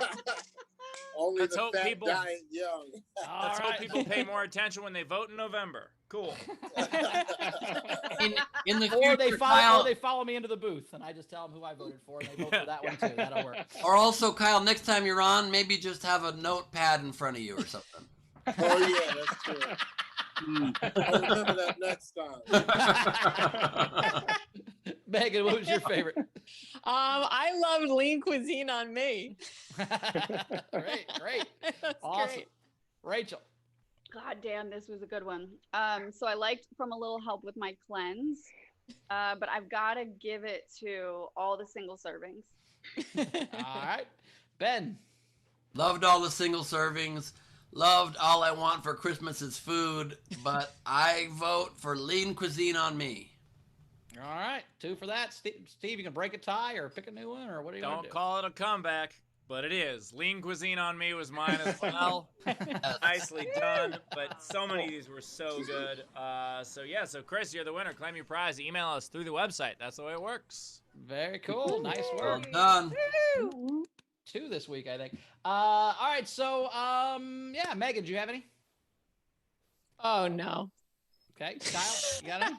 Only Let's the hope Fat people- Diet Young. Let's hope people pay more attention when they vote in November. Cool. In the Or future, they follow me into the booth and I just tell them who I voted for and they vote for that one too. That'll work. Or also, Kyle, next time you're on, maybe just have a notepad in front of you or something. Oh yeah, that's true. I'll remember that next time. Megan, what was your favorite? I loved Lean Cuisine on Me. Great. That's Awesome. great. Rachel. God damn, this was a good one. So I liked From a Little Help with My Cleanse, but I've got to give it to All the Single Servings. All right. Ben. Loved all the single servings. Loved All I Want for Christmas is Food, but I vote for Lean Cuisine on Me. All right. 2 for that. Steve, you can break a tie or pick a new one or what do you want Don't to do? call it a comeback, but it is. Lean Cuisine on Me was mine as well. Nicely done, but so many of these were so good. So Chris, you're the winner. Claim your prize. Email us through the website. That's the way it works. Very cool. Nice Well work. done. 2 this week, I think. All right. So, Megan, do you have any? Oh, no. Okay. Kyle, you got any?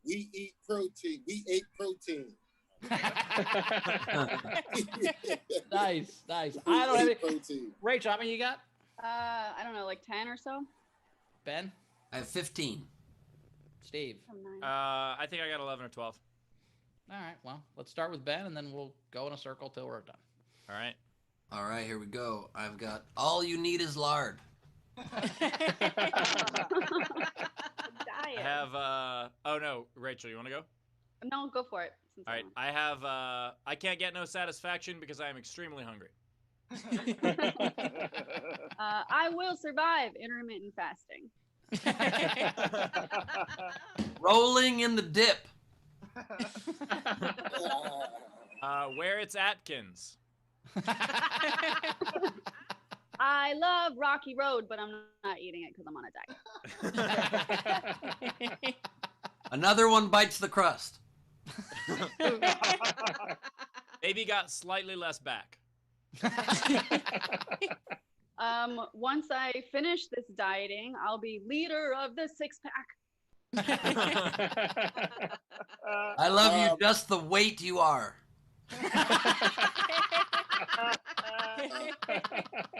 We eat protein. We ate protein. Nice. I don't have any. Protein. Rachel, how many you got? I don't know, like 10 or so. Ben? I have 15. Steve? I think I got 11 or 12. All right. Well, let's start with Ben, and then we'll go in a circle till we're done. All right. All right, here we go. I've got All You Need Is Lard. I have, oh no, Rachel, you want to go? No, go for it. All right. I have, I can't get no satisfaction because I am extremely hungry. I will survive intermittent fasting. Rolling in the Dip. Where it's Atkins. I love Rocky Road, but I'm not eating it because I'm on a diet. Another one bites the crust. Maybe got slightly less back. Once I finish this dieting, I'll be leader of the 6-pack. I love you just the weight you are.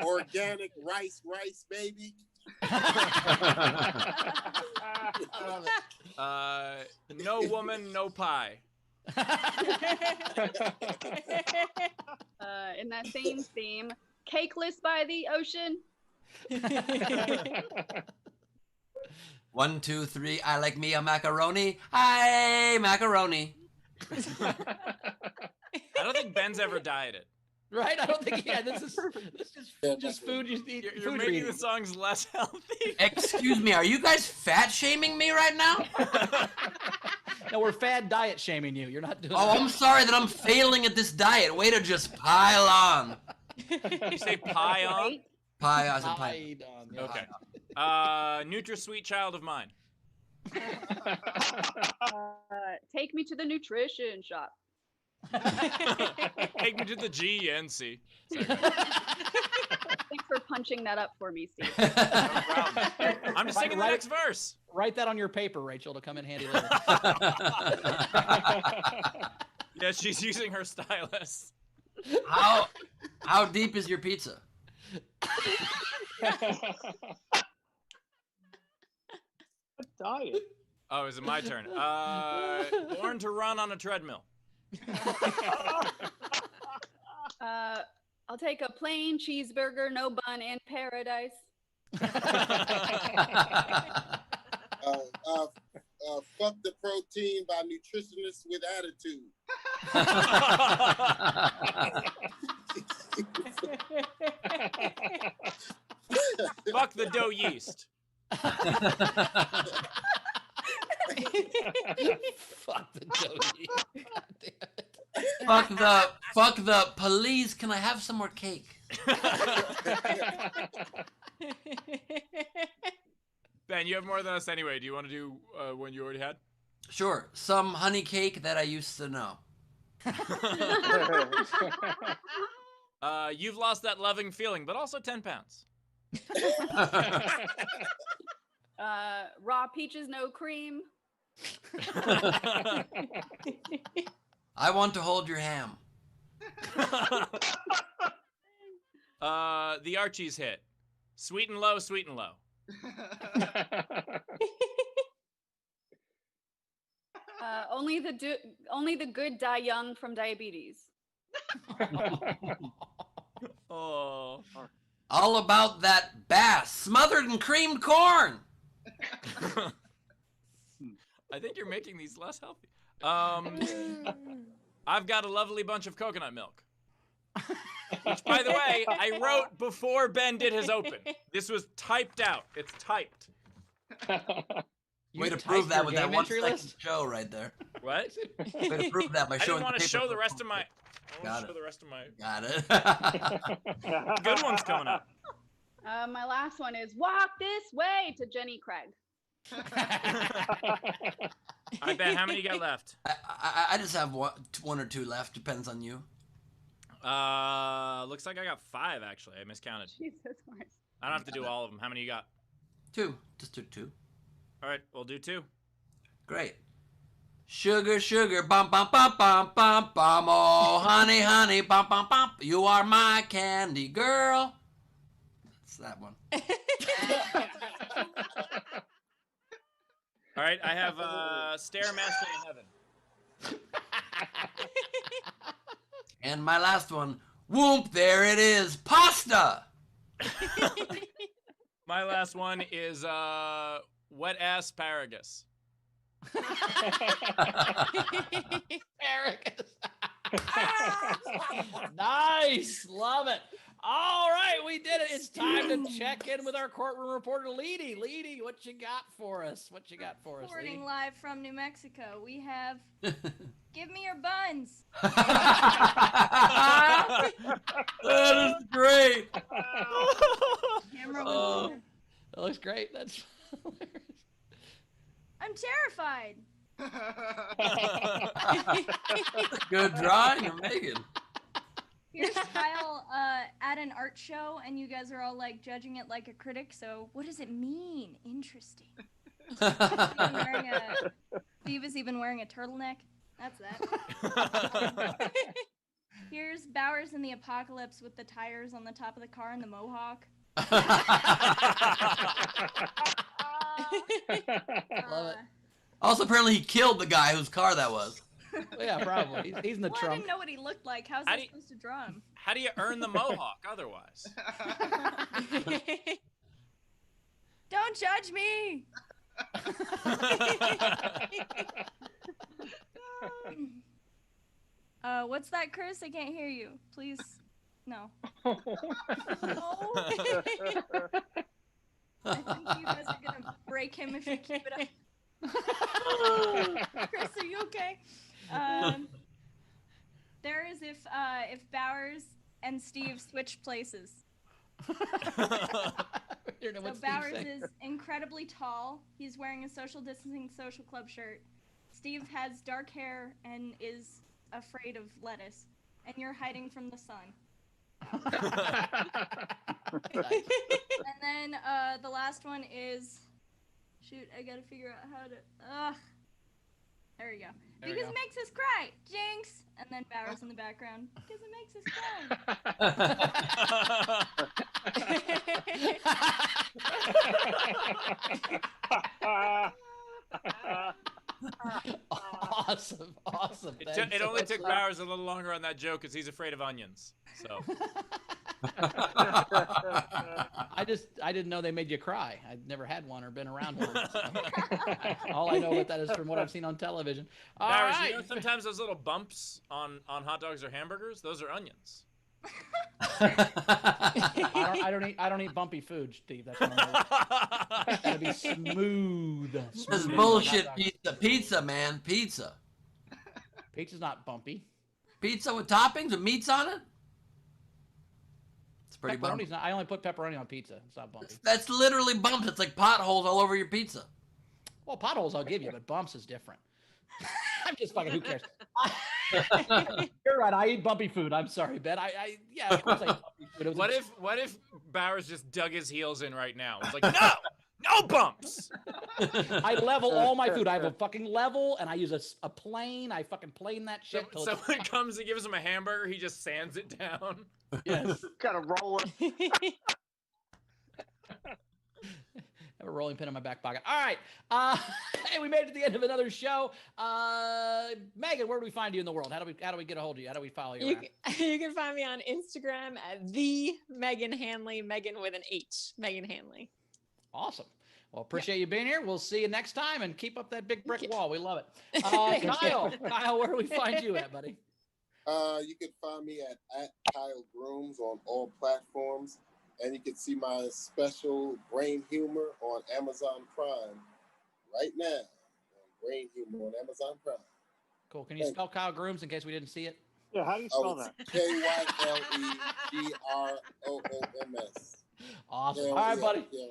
Organic rice, baby. No woman, no pie. In that same theme, Cakeless by the Ocean. 1, 2, 3. I like me a macaroni. Hi, macaroni. I don't think Ben's ever dieted. Right? I don't think. Yeah, this is just food you eat. You're making the songs less healthy. Excuse me, are you guys fat shaming me right now? No, we're fad diet shaming you. You're not doing Oh, that. I'm sorry that I'm failing at this diet. Way to just pile on. You say pie on? Pie, I said pie. Pie on, yeah. Okay. NutraSweet child of mine. Take me to the nutrition shop. Take me to the GNC. Thanks for punching that up for me, Steve. I'm just singing the next verse. Write that on your paper, Rachel, to come in handy later. Yeah, she's using her stylus. How deep is your pizza? Diet. Oh, is it my turn? Born to run on a treadmill. I'll take a plain cheeseburger, no bun, in paradise. Fuck the protein by nutritionists with attitude. Fuck the dough yeast. Fuck the Jody. Fuck the police. Can I have some more cake? Ben, you have more than us anyway. Do you want to do one you already had? Sure. Some honey cake that I used to know. You've lost that loving feeling, but also 10 pounds. Raw peaches, no cream. I want to hold your ham. The Archie's hit. Sweet and low, sweet and low. Only the good die young from diabetes. Oh. All about that bass smothered in creamed corn. I think you're making these less healthy. I've got a lovely bunch of coconut milk. Which, by the way, I wrote before Ben did his open. This was typed out. It's typed. Way to prove that with that 1 second show right there. What? Way to prove that by I showing didn't want the to show paper. the rest of my. Got it. Show the rest of my. Got it. Good one's coming up. My last one is walk this way to Jenny Craig. I bet. How many you got left? I just have one or two left. Depends on you. Looks like I got 5 actually. I miscounted. Jesus Christ. I don't have to do all of them. How many you got? 2. Just do 2. All right, we'll do 2. Great. Sugar, sugar, bum, bum, bum, bum, bum, bum. Oh, honey, honey, bum, bum, bum. You are my candy girl. That's that one. All right, I have Stairmaster in Heaven. And my last one. Whoop, there it is. Pasta. My last one is wet asparagus. Asparagus. Nice. Love it. All right, we did it. It's time to check in with our courtroom reporter, Leedy. Leedy, what you got for us? What you got for us, Reporting Leedy? live from New Mexico, we have Give Me Your Buns. That is great. Camera was That looks great. That's I'm terrified. Good drawing of Megan. Here's Kyle at an art show, and you guys are all like judging it like a critic. So, what does it mean? Interesting. Steve is even wearing a turtleneck. That's that. Here's Bowers in the Apocalypse with the tires on the top of the car and the mohawk. Love it. Also, apparently he killed the guy whose car that was. Yeah, probably. He's in the Well, I trunk. didn't know what he looked like. How's How I do you- supposed to draw him? How do you earn the mohawk otherwise? Don't judge me. What's that, Chris? I can't hear you. Please, no. I think you guys are gonna break him if you keep it up. Chris, are you okay? There is if Bowers and Steve switch places. So Bowers is incredibly tall. He's wearing a social distancing social club shirt. Steve has dark hair and is afraid of lettuce. And you're hiding from the sun. And then the last one is, shoot, I gotta figure out how to, there we go. There we Because go. it makes us cry, Jinx! And then Bowers in the background, because it makes us cry. Awesome. It Thanks so only much took for- Bowers a little longer on that joke because he's afraid of onions. So. I didn't know they made you cry. I've never had one or been around one. So. All I know about that is from what I've seen on television. All Bowers, right. you know sometimes those little bumps on hot dogs or hamburgers, those are onions. I don't eat bumpy food, Steve. That's what I'm gotta be smooth. This is Smooth. bullshit Hot dogs. pizza, man. Pizza. Pizza's not bumpy. Pizza with toppings with meats on it? It's pretty bumpy. Pepperoni's not. I only put pepperoni on pizza. It's not bumpy. That's literally bumps. It's like potholes all over your pizza. Well, potholes I'll give you, but bumps is different. I'm just fucking. Who cares? You're right. I eat bumpy food. I'm sorry, Ben. Yeah, of course I eat bumpy food. It was What if Bowers just dug his heels in right now? It's like, no bumps. I level all my food. I have a fucking level, and I use a plane. I fucking plane that shit. till it's- Someone comes and gives him a hamburger, he just sands it down. Yes. Gotta roll it. I have a rolling pin in my back pocket. All right. Hey, we made it to the end of another show. Megan, where do we find you in the world? How do we get a hold of you? How do we follow you? around? You can find me on Instagram at the Meghan Hanley, Megan with an H, Meghan Hanley. Awesome. Well, appreciate you being here. We'll see you next time, and keep up that big brick wall. We love it. Kyle, where do we find you at, buddy? You can find me at Kyle Grooms on all platforms. And you can see my special Brain Humor on Amazon Prime right now. Brain Humor on Amazon Prime. Cool. Can you spell Kyle Grooms in case we didn't see it? Yeah, how do you spell that? KYLEGROOMS. Awesome. Yeah, All right, yeah, buddy. yeah.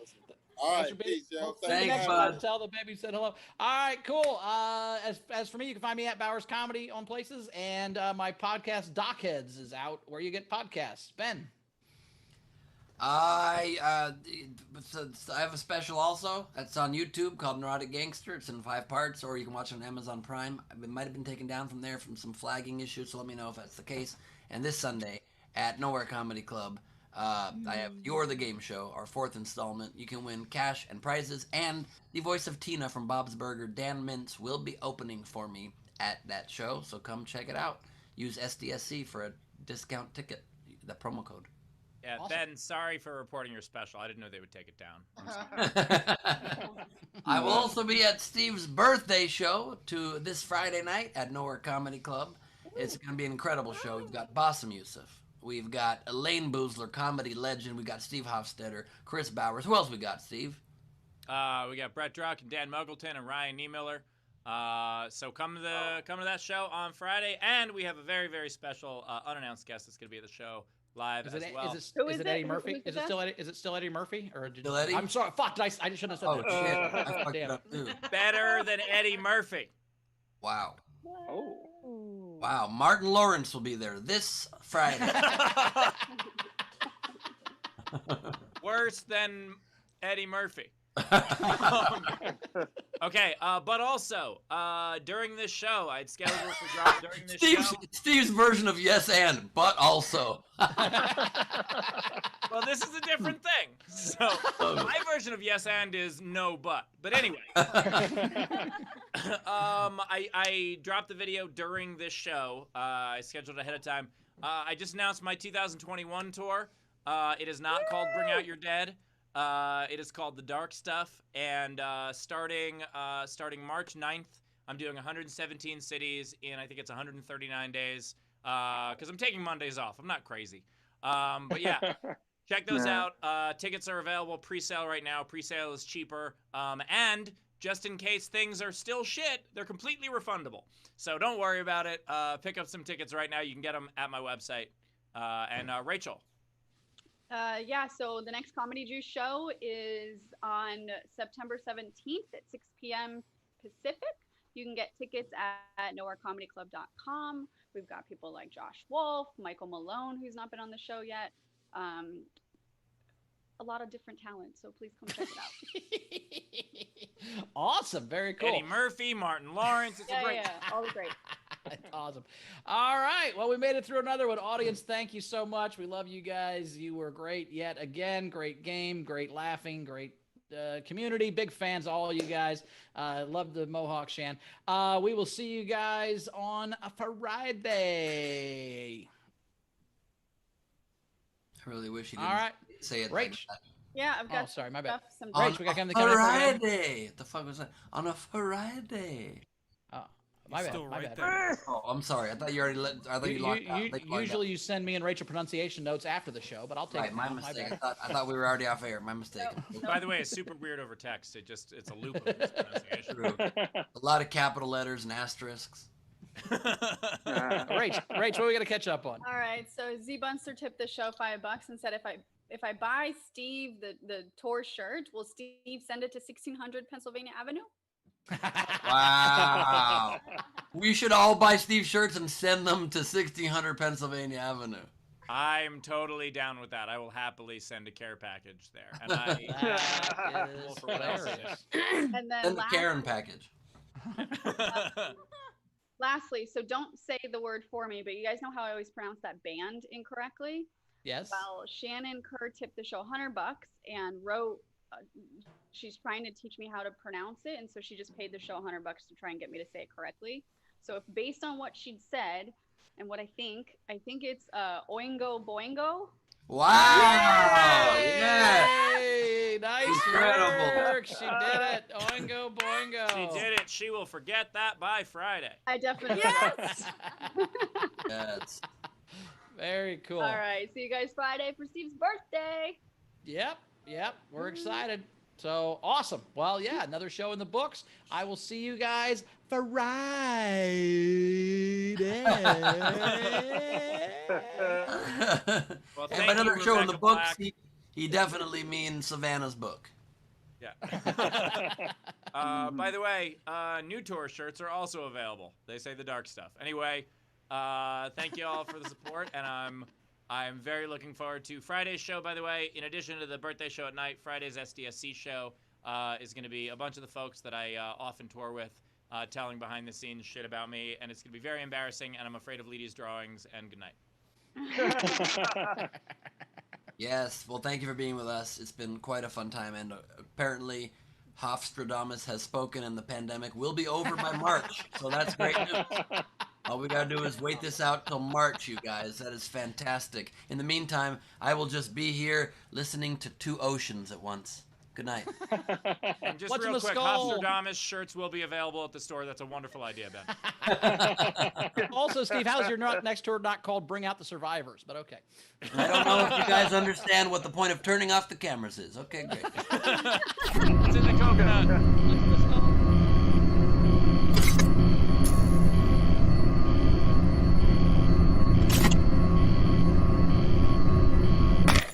All Thanks right, for being- peace, yo. See you next Thanks, time. bud. Tell the baby said hello. All right, cool. As for me, you can find me at Bowers Comedy on places, and my podcast Dockheads is out where you get podcasts. Ben. I have a special also. That's on YouTube called Neurotic Gangster. It's in 5 parts, or you can watch it on Amazon Prime. It might have been taken down from there from some flagging issues, so let me know if that's the case. And this Sunday at Nowhere Comedy Club, I have You're the Game Show, our 4th installment. You can win cash and prizes, and the voice of Tina from Bob's Burger, Dan Mintz, will be opening for me at that show, so come check it out. Use SDSC for a discount ticket, the promo code. Yeah, Awesome. Ben, sorry for reporting your special. I didn't know they would take it down. I'm sorry. I will also be at Steve's birthday show this Friday night at Nowhere Comedy Club. It's going to be an incredible show. We've got Bassem Youssef. We've got Elaine Boozler, comedy legend. We've got Steve Hofstetter, Chris Bowers. Who else we got, Steve? We got Brett Druck and Dan Muggleton and Ryan Niemiller. So come to that show on Friday, and we have a very, very special unannounced guest that's going to be at the show live Is as it, well. is it Eddie Murphy? Is it still Eddie Murphy? Or Still Eddie? I'm sorry. Fuck. I shouldn't have said Oh, that. shit. I fucked Damn it up, too. Better than Eddie Murphy. Wow. Oh. Wow. Martin Lawrence will be there this Friday. Worse than Eddie Murphy. Okay, but also during this show, I'd scheduled for drop during this show. Steve's version of yes and, but also. Well, this is a different thing. So my version of yes and is no but. But anyway, I dropped the video during this show. I scheduled ahead of time. I just announced my 2021 tour. It is not called Bring Out Your Dead. It is called The Dark Stuff, and starting March 9th, I'm doing 117 cities in, I think it's 139 days, because I'm taking Mondays off. I'm not crazy. But yeah, check those out. Tickets are available pre-sale right now. Pre-sale is cheaper. And just in case things are still shit, they're completely refundable. So don't worry about it. Pick up some tickets right now. You can get them at my website. And Rachel. Yeah, so the next Comedy Juice show is on September 17th at 6 p.m. Pacific. You can get tickets at nowherecomedyclub.com. We've got people like Josh Wolf, Michael Malone, who's not been on the show yet. A lot of different talent, so please come check it out. Awesome. Very cool. Eddie Murphy, Martin Lawrence. It's great. Yeah, all great. That's awesome. All right. Well, we made it through another one. Audience, thank you so much. We love you guys. You were great yet again. Great game, great laughing, great community. Big fans, all you guys. Love the Mohawk Shan. We will see you guys on a Friday. I really wish you didn't All right. say it. Rach. Like that. Yeah, I've got sorry, my bad. some Rach, we got On to come a in. Friday. What the fuck was that? On a Friday. Oh, my bad. Still My right bad. there. Oh, I'm sorry. I thought you already. I thought you locked out. Like, locked Usually out. you send me and Rachel pronunciation notes after the show, but I'll take Right, it. my now. mistake. bad. I thought we were already off air. My mistake. By the way, it's super weird over text. It's a loop of mispronunciation. True. A lot of capital letters and asterisks. Rach, what are we gonna catch up on? All right, so Z Bunster tipped the show $5 and said if I buy Steve the tour shirt, will Steve send it to 1600 Pennsylvania Avenue? Wow. We should all buy Steve shirts and send them to 1600 Pennsylvania Avenue. I'm totally down with that. I will happily send a care package there. And That is hilarious. And then Send the Karen package. lastly, so don't say the word for me, but you guys know how I always pronounce that band incorrectly? Yes. Well, Shannon Kerr tipped the show $100 and wrote, she's trying to teach me how to pronounce it, and so she just paid the show $100 to try and get me to say it correctly. So if based on what she'd said and what I think it's Oingo Boingo. Wow! Yay! Nice Incredible. work. She did it. Oingo boingo. She did it. She will forget that by Friday. I definitely Yes. Very cool. All right, see you guys Friday for Steve's birthday. Yep. We're excited. So awesome. Well, yeah, another show in the books. I will see you guys Friday. Well, And thank by another you, show in the Rebecca books, Black. he definitely means Savannah's book. Yeah. By the way, new tour shirts are also available. They say the dark stuff. Anyway, thank you all for the support, and I'm very looking forward to Friday's show. By the way, in addition to the birthday show at night, Friday's SDSC show is going to be a bunch of the folks that I often tour with, telling behind the scenes shit about me, and it's going to be very embarrassing. And I'm afraid of Leedy's drawings. And good night. Yes. Well, thank you for being with us. It's been quite a fun time, and apparently Hofstradamus has spoken, and the pandemic will be over by March. So that's great news. All we gotta do is wait this out till March, you guys. That is fantastic. In the meantime, I will just be here listening to two oceans at once. Good night. And just Watching real the quick, skull. Hofstradamus shirts will be available at the store. That's a wonderful idea, Ben. Also, Steve, how's your next tour not called Bring Out the Survivors? But okay. I don't know if you guys understand what the point of turning off the cameras is. Okay, great. It's in the coconut.